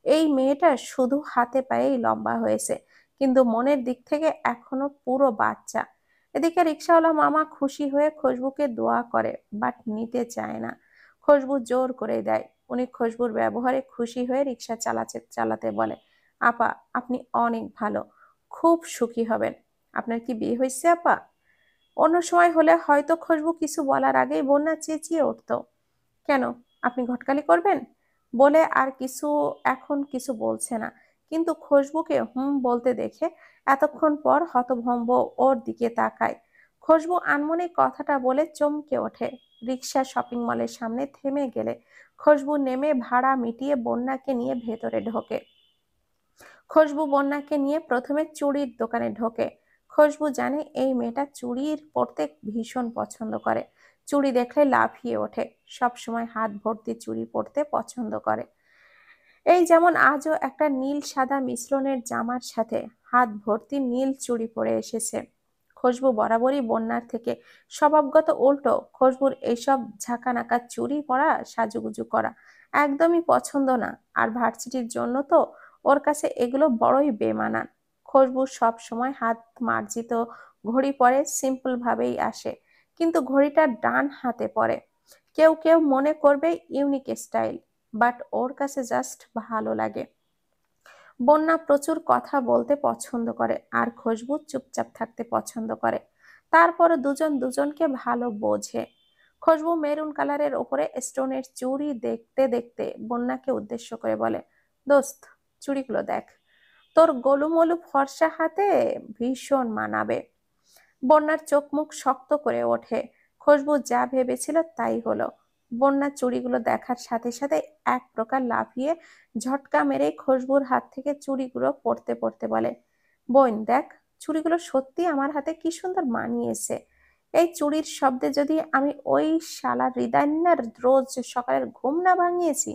এই মেয়েটা শুধু হাতে পায়েই লম্বা হয়েছে, কিন্তু মনের দিক থেকে এখনো পুরো বাচ্চা। এদিকে রিকশাওয়ালা মামা খুশি হয়ে খুশবুকে দোয়া করে, বাট নিতে চায় না। খুশবু জোর করে দেয়। উনি খুশবুর ব্যবহারে খুশি হয়ে রিকশা চালাতে বলে, আপা আপনি অনেক ভালো, খুব সুখী হবেন। আপনার কি বিয়ে হয়েছে আপা? অন্য সময় হলে হয়তো খুশবু কিছু বলার আগেই বন্যা চেঁচিয়ে উঠতো, কেন, আপনি ঘটকালি করবেন? বলে আর কিছু এখন কিছু বলছে না, কিন্তু খুশবুকে বলতে দেখে এতক্ষণ পর হতভম্ব ওর দিকে তাকায়। খুশবু আনমনে কথাটা বলে চমকে ওঠে। রিক্সা শপিং মলের সামনে থেমে গেলে খুশবু নেমে ভাড়া মিটিয়ে বন্যাকে নিয়ে ভেতরে ঢোকে। খুশবু বন্যাকে নিয়ে প্রথমে চুড়ির দোকানে ঢোকে। খুশবু জানে এই মেয়েটা চুড়ির পরতে ভীষণ পছন্দ করে। চুড়ি দেখলে লাফিয়ে ওঠে, সবসময় হাত ভর্তি চুড়ি পরতে পছন্দ করে। এই যেমন আজও একটা নীল সাদা মিশ্রণের জামার সাথে হাত ভর্তি নীল চুড়ি পরে এসেছে। খুশবু বরাবরই বন্যার থেকে স্বভাবগত উল্টো। খুশবুর এইসব ঝাঁকানাকা চুড়ি পরা, সাজুগুজু করা একদমই পছন্দ না। আর ভার্সিটির জন্য তো ওর কাছে এগুলো বড়ই বেমানান। খুশবু সব সময় হাত মার্জিত ঘড়ি পরে, সিম্পল ভাবেই আসে, কিন্তু ঘড়িটা ডান হাতে পরে। কেউ কেউ মনে করবে ইউনিক স্টাইল, বাট ওর কাছে জাস্ট ভালো লাগে। বন্যা প্রচুর কথা বলতে পছন্দ করে, আর খুশবু চুপচাপ থাকতে পছন্দ করে। তারপরও দুজন দুজনকে ভালো বোঝে। খুশবু মেরুন কালারের ওপরে স্টোনের চুড়ি দেখতে দেখতে বন্যাকে উদ্দেশ্য করে বলে, দোস্ত, চুড়িগুলো দেখ, তোর গোলুমলু ফর্সা হাতে ভীষণ মানাবে। বন্যার চোখ মুখ শক্ত করে ওঠে। খুশবু যা ভেবেছিল তাই হলো। বন্যার চুড়িগুলো দেখার সাথে সাথে এক প্রকার লাফিয়ে ঝটকা মেরে খুশবুর হাত থেকে চুড়িগুলো পড়তে পড়তে বলে, বোন দেখ, চুড়িগুলো সত্যি আমার হাতে কি সুন্দর মানিয়েছে। এই চুড়ির শব্দে যদি আমি ওই শালা হৃদয়নার রোজ সকালের ঘুম না ভাঙিয়েছি,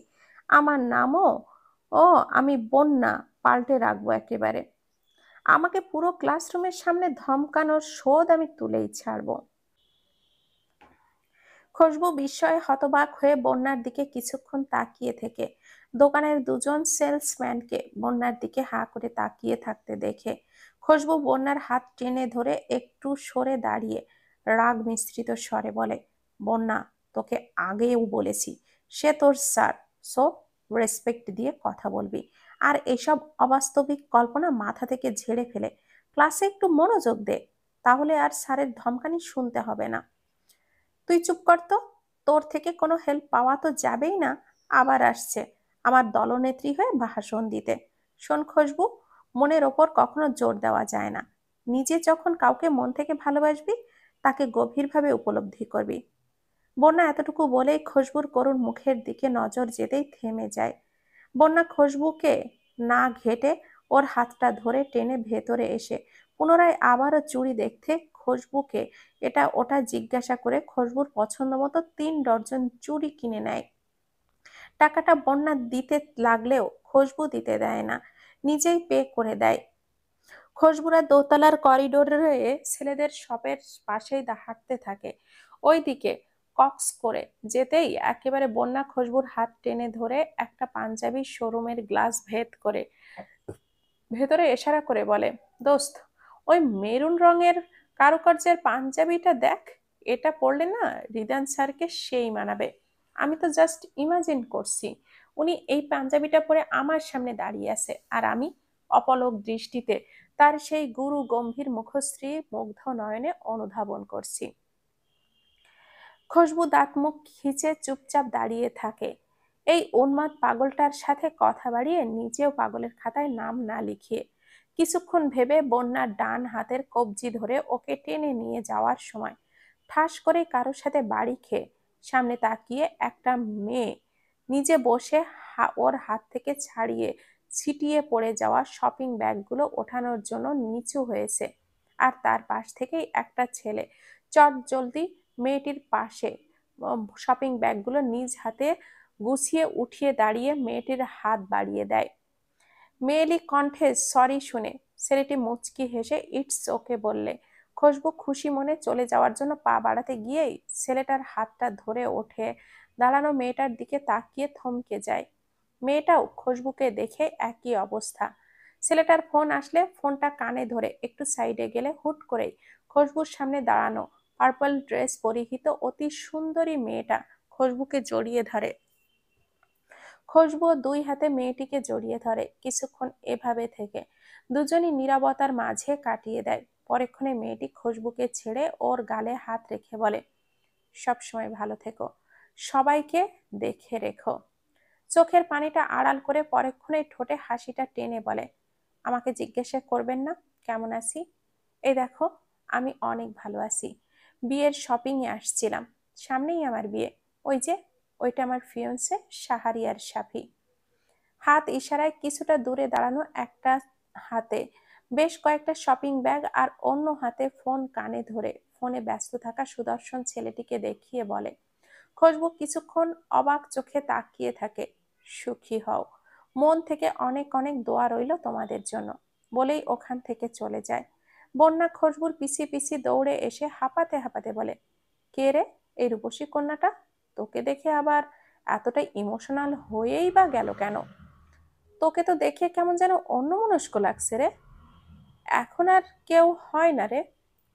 আমার নামও ও আমি বন্যা পাল্টে রাখবো একেবারে। আমাকে পুরো ক্লাসরুমের সামনে ধমকানোর শোধ আমি তুলেই ছাড়বো। খুশবু বিস্ময়ে হতবাক হয়ে বন্যার দিকে কিছুক্ষণ তাকিয়ে থেকে দোকানের দুজন সেলসম্যানকে বন্যার দিকে হাঁ করে তাকিয়ে থাকতে দেখে খুশবু বন্যার হাত টেনে ধরে একটু সরে দাঁড়িয়ে রাগ মিশ্রিত স্বরে বলে, বন্যা, তোকে আগেও বলেছি সে তোর স্যার, সো রেসপেক্ট দিয়ে কথা বলবি। আর এসব অবাস্তবিক কল্পনা মাথা থেকে ঝেড়ে ফেলে ক্লাসে একটু মনোযোগ দে, তাহলে আর স্যারের ধমকানি শুনতে হবে না। তুই চুপ কর তো, তোর থেকে কোনো হেল্প পাওয়া তো যাবেই না, আবার আসছে আমার দলনেত্রী হয়ে ভাষণ দিতে। শোন খুশবু, মনের ওপর কখনো জোর দেওয়া যায় না। নিজে যখন কাউকে মন থেকে ভালোবাসবি, তাকে গভীরভাবে উপলব্ধি করবি। বন্যা এতটুকু বলেই খুশবুর করুণ মুখের দিকে নজর যেতেই থেমে যায়। বন্যা খুশবুকে না ঘেটে ওর হাতটা ধরে টেনে ভেতরে এসে পুনরায় আবারও চুড়ি দেখতে খুশবুকে এটা ওটা জিজ্ঞাসা করে খুশবুর পছন্দ মতো 3 ডজন চুড়ি কিনে নেয়। টাকাটা বন্যা দিতে লাগলেও খুশবু দিতে দেয় না, নিজেই পে করে দেয়। খুশবুরা দোতলার করিডোরে ছেলেদের শপের পাশেই হাঁটতে থাকে। ওইদিকে কক্স করে যেতেই একেবারে বন্যা খুশবুর হাত টেনে ধরে একটা পাঞ্জাবি শোরুমের গ্লাস ভেদ করে ভেতরে ইশারা করে বলে, দোস্ত, ওই মেরুন রঙের কারুকার্যের পাঞ্জাবিটা দেখ, এটা পরলে না রিদান স্যারকে সেই মানাবে। আমি তো জাস্ট ইমাজিন করছি উনি এই পাঞ্জাবিটা পরে আমার সামনে দাঁড়িয়ে আছে, আর আমি অপলক দৃষ্টিতে তার সেই গুরু গম্ভীর মুখশ্রী মুগ্ধ নয়নে অনুধাবন করছি। খুশবু দাঁত মুখ খিচে চুপচাপ দাঁড়িয়ে থাকে। এই উন্মাদ পাগলটার সাথে কথা বাড়িয়ে নিজেও পাগলের খাতায় নাম না লিখিয়ে কিছুক্ষণ ভেবে বন্যার ডান হাতের কবজি ধরে ওকে টেনে নিয়ে যাওয়ার সময় ঠাস করে কারোর সাথে বাড়ি খেয়ে সামনে তাকিয়ে একটা মেয়ে নিজে বসে ওর হাত থেকে ছাড়িয়ে ছিটিয়ে পড়ে যাওয়া শপিং ব্যাগগুলো ওঠানোর জন্য নিচু হয়েছে। আর তার পাশ থেকেই একটা ছেলে চট জলদি মেয়েটির পাশে শপিং ব্যাগগুলো নিজ হাতে গুছিয়ে উঠিয়ে দাঁড়িয়ে মেয়েটির হাত বাড়িয়ে দেয়। মেয়েলি কণ্ঠে সরি শুনে ছেলেটি মুচকি হেসে ইটস ওকে বললে খুশবু খুশি মনে চলে যাওয়ার জন্য পা বাড়াতে গিয়েই ছেলেটার হাতটা ধরে ওঠে দাঁড়ানো মেয়েটার দিকে তাকিয়ে থমকে যায়। মেয়েটাও খুশবুকে দেখে একই অবস্থা। ছেলেটার ফোন আসলে ফোনটা কানে ধরে একটু সাইডে গেলে হুট করেই খুশবুর সামনে দাঁড়ানো পার্পল ড্রেস পরিহিত অতি সুন্দরী মেয়েটা খুশবুকে জড়িয়ে ধরে। খুশবু দুই হাতে মেয়েটিকে জড়িয়ে ধরে কিছুক্ষণ এভাবে থেকে দুজনই নীরবতার মাঝে কাটিয়ে দেয়। পরেক্ষণে মেয়েটি খুশবুকে ছেড়ে ওর গালে হাত রেখে বলে, সবসময় ভালো থেকো, সবাইকে দেখে রেখো। চোখের পানিটা আড়াল করে পরেক্ষণে ঠোঁটে হাসিটা টেনে বলে, আমাকে জিজ্ঞাসা করবেন না কেমন আছি? এই দেখো, আমি অনেক ভালো আছি। বিয়ের শপিং এ আসছিলাম, সামনেই আমার বিয়ে। ওই যে ওইটা আমার ফিয়ন্সে শাহারিয়ার সাফি। হাত ইশারায় কিছুটা দূরে দাঁড়ানো একটা হাতে বেশ কয়েকটা শপিং ব্যাগ আর অন্য হাতে ফোন কানে ধরে ফোনে ব্যস্ত থাকা সুদর্শন ছেলেটিকে দেখিয়ে বলে। খুশবু কিছুক্ষণ অবাক চোখে তাকিয়ে থাকে। সুখী হও, মন থেকে অনেক অনেক দোয়া রইল তোমাদের জন্য, বলেই ওখান থেকে চলে যায়। বন্যা খুশবুর পিছিয়ে পিছিয়ে দৌড়ে এসে হাঁপাতে হাঁপাতে বলে, কে রে এই রূপসী কন্যাটা? তোকে দেখে আবার এতটা ইমোশনাল হয়েই বা গেল কেন? তোকে তো দেখে কেমন যেন অন্যমনস্ক লাগছে রে। এখন আর কেউ হয় না রে।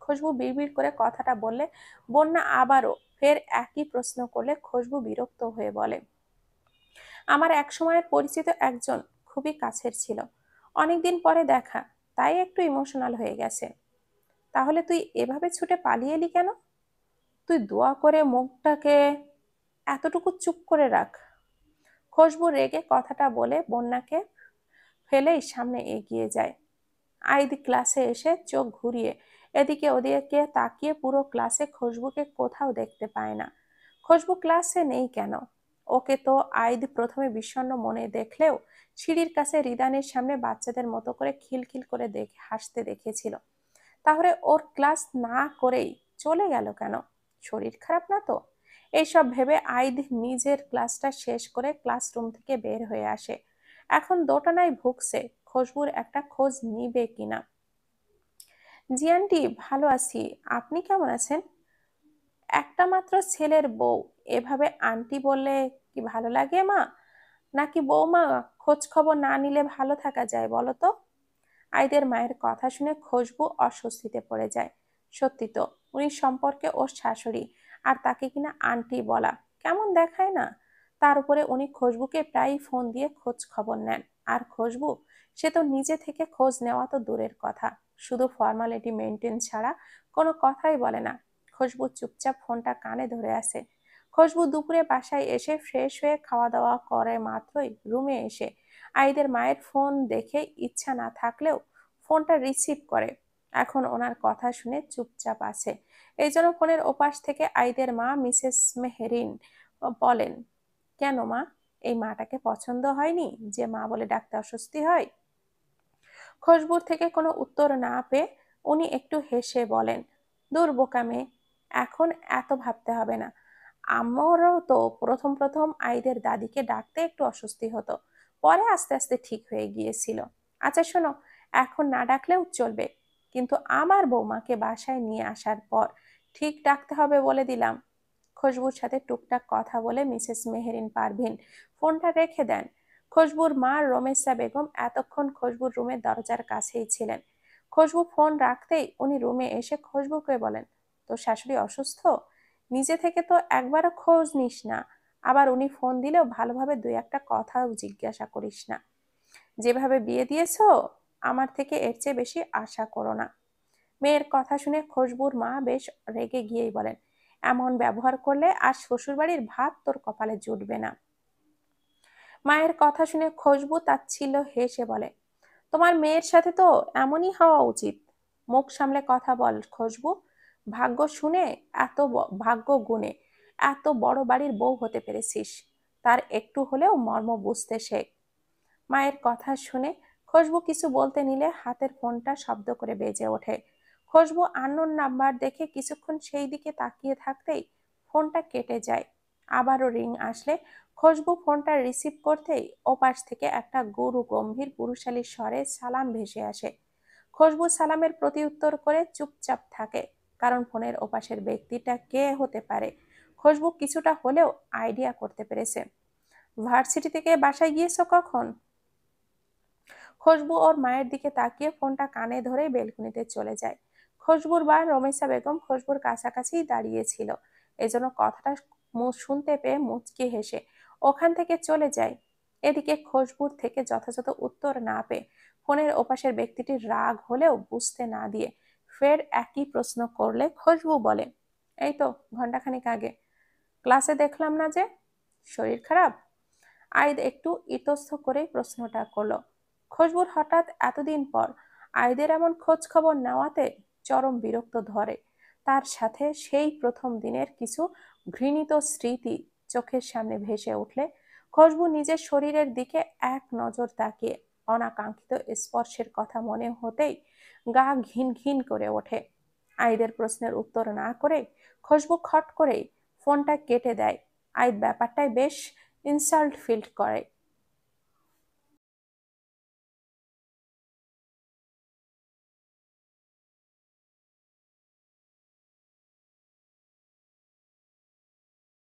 খুশবু বিড়বিড় করে কথাটা বললে বন্যা আবারও ফের একই প্রশ্ন করলে খুশবু বিরক্ত হয়ে বলে, আমার এক সময়ের পরিচিত একজন, খুবই কাছের ছিল, অনেকদিন পরে দেখা, তাই একটু ইমোশনাল হয়ে গেছে। তাহলে তুই এভাবে ছুটে পালিয়ে এলি কেন? তুই দোয়া করে মুখটাকে এতটুকু চুপ করে রাখ। খুশবু রেগে কথাটা বলে বন্যাকে ফেলেই সামনে এগিয়ে যায়। আইদি ক্লাসে এসে চোখ ঘুরিয়ে এদিকে ওদিকে তাকিয়ে পুরো ক্লাসে খুশবুকে কোথাও দেখতে পায় না। খুশবু ক্লাসে নেই কেন? ওকে তো আইদ প্রথমে বিষণ্ণ মনে দেখলেও সিঁড়ির কাছে রিদানের সামনে বাচ্চাদের মতো করে খিলখিল করে হাসতে দেখেছিল। তাহলে ওর ক্লাস না করেই চলে গেল কেন? শরীর খারাপ না তো? এইসব ভেবে আইদ নিজের ক্লাসটা শেষ করে ক্লাসরুম থেকে বের হয়ে আসে। এখন দোটানায় ভুগছে খুশবুর একটা খোঁজ নিবে কিনা। জি আন্টি, ভালো আছি, আপনি কেমন আছেন? একটা মাত্র ছেলের বউ, এভাবে আন্টি বললে কি ভালো লাগে মা? নাকি বৌমা খোঁজ খবর না নিলে ভালো থাকা যায় বলো তো? আইদের মায়ের কথা শুনে খুশবু অস্বস্তিতে পড়ে যায়। সত্যি তো, উনি সম্পর্কে ওর শাশুড়ি, আর তাকে কিনা আন্টি বলা কেমন দেখায় না? তার উপরে উনি খুশবুকে প্রায়ই ফোন দিয়ে খোঁজ খবর নেন। আর খুশবু, সে তো নিজে থেকে খোঁজ নেওয়া তো দূরের কথা, শুধু ফর্মালিটি মেনটেন ছাড়া কোনো কথাই বলে না। খুশবু চুপচাপ ফোনটা কানে ধরে আছে। খুশবু দুপুরে বাসায় এসে ফ্রেশ হয়ে খাওয়া দাওয়া করে মাত্রই রুমে এসে আইদের মায়ের ফোন দেখে ইচ্ছা না থাকলেও ফোনটা রিসিভ করে। এখন ওনার কথা শুনে চুপচাপ আছে। এই জন্য ফোনের ওপাশ থেকে আইদের মা মিসেস মেহেরিন বলেন, কেন মা, এই মাটাকে পছন্দ হয়নি যে মা বলে ডাকতে অস্বস্তি হয়? খুশবুর থেকে কোনো উত্তর না পেয়ে উনি একটু হেসে বলেন, দূর বোকা মেয়ে, এখন এত ভাবতে হবে না। আমারও তো প্রথম প্রথম আইদের দাদিকে ডাকতে একটু অস্বস্তি হতো, পরে আস্তে আস্তে ঠিক হয়ে গিয়েছিল। আচ্ছা শোনো, এখন না ডাকলেও চলবে, কিন্তু আমার বৌমাকে বাসায় নিয়ে আসার পর ঠিক ডাকতে হবে বলে দিলাম। খুশবুর সাথে টুকটাক কথা বলে মিসেস মেহেরিন পারভিন ফোনটা রেখে দেন। খুশবুর মা রমেশা বেগম এতক্ষণ খুশবুর রুমের দরজার কাছেই ছিলেন। খুশবু ফোন রাখতেই উনি রুমে এসে খুশবুকে বলেন, তোর শাশুড়ি অসুস্থ? নিজে থেকে তো একবারও খোঁজ নিস না, আবার উনি ফোন দিলেও ভালোভাবে দুই একটা কথাও জিজ্ঞাসা করিস না। যেভাবে বিয়ে দিয়েছো, আমার থেকে এর চেয়ে বেশি আশা করো না। মেয়ের কথা শুনে খুশবুর মা বেশ রেগে গিয়েই বলেন, এমন ব্যবহার করলে আর শ্বশুরবাড়ির ভাত তোর কপালে জুটবে না। মায়ের কথা শুনে খুশবু তাচ্ছিল্য হেসে বলে, তোমার মেয়ের সাথে তো এমনই হওয়া উচিত। মুখ সামলে কথা বল খুশবু। ভাগ্য শুনে ভাগ্য গুণে এত বড় বাড়ির বউ হতে পেরেছিস, তার একটু হলেও মর্ম বুঝতে শেখ। মায়ের কথা শুনে খুশবু কিছু বলতে নিলে হাতের ফোনটা শব্দ করে বেজে ওঠে। খুশবু আননোন নাম্বার দেখে কিছুক্ষণ সেই দিকে তাকিয়ে থাকতেই ফোনটা কেটে যায়। আবারও রিং আসলে খুশবু ফোনটা রিসিভ করতেই ওপাশ থেকে একটা গুরু গম্ভীর পুরুষালী স্বরে সালাম ভেসে আসে। খুশবু সালামের প্রতি উত্তর করে চুপচাপ থাকে, কারণ ফোনের ওপাশের ব্যক্তিটা কে হতে পারে খুশবু কিছুটা হলেও আইডিয়া করতে পেরেছে। ভার্সিটি থেকে বাসায় গিয়েছো কখন? খুশবু ওর মায়ের দিকে তাকিয়ে ফোনটা কানে ধরে বেলকুনিতে চলে যায়। খুশবুর মা রমেশা বেগম খুশবুর কাছাকাছি দাঁড়িয়েছিল, এজন্য কথাটা শুনতে পেয়ে মুচকি হেসে ওখান থেকে চলে যায়। এদিকে খুশবুর থেকে যথাযথ উত্তর না পেয়ে ফোনের ওপাশের ব্যক্তিটির রাগ হলেও বুঝতে না দিয়ে ফের একই প্রশ্ন করলে খুশবু বলে, এই তো ঘন্টাখানিক আগে। ক্লাসে দেখলাম না যে, শরীর খারাপ? আইদ একটু ইতস্ত করে প্রশ্নটা করলো। খুশবুর হঠাৎ এতদিন পর আইদের এমন খোঁজ খবর নেওয়াতে চরম বিরক্ত ধরে। তার সাথে সেই প্রথম দিনের কিছু ঘৃণিত স্মৃতি চোখের সামনে ভেসে উঠলে খুশবু নিজের শরীরের দিকে এক নজর তাকিয়ে অনাকাঙ্ক্ষিত স্পর্শের কথা মনে হতেই গা ঘিন ঘিন করে ওঠে। আইদের প্রশ্নের উত্তর না করে খুশবু খট করে ফোনটা কেটে দেয়। আইদ ব্যাপারটাই বেশ ইনসাল্ট ফিল করে।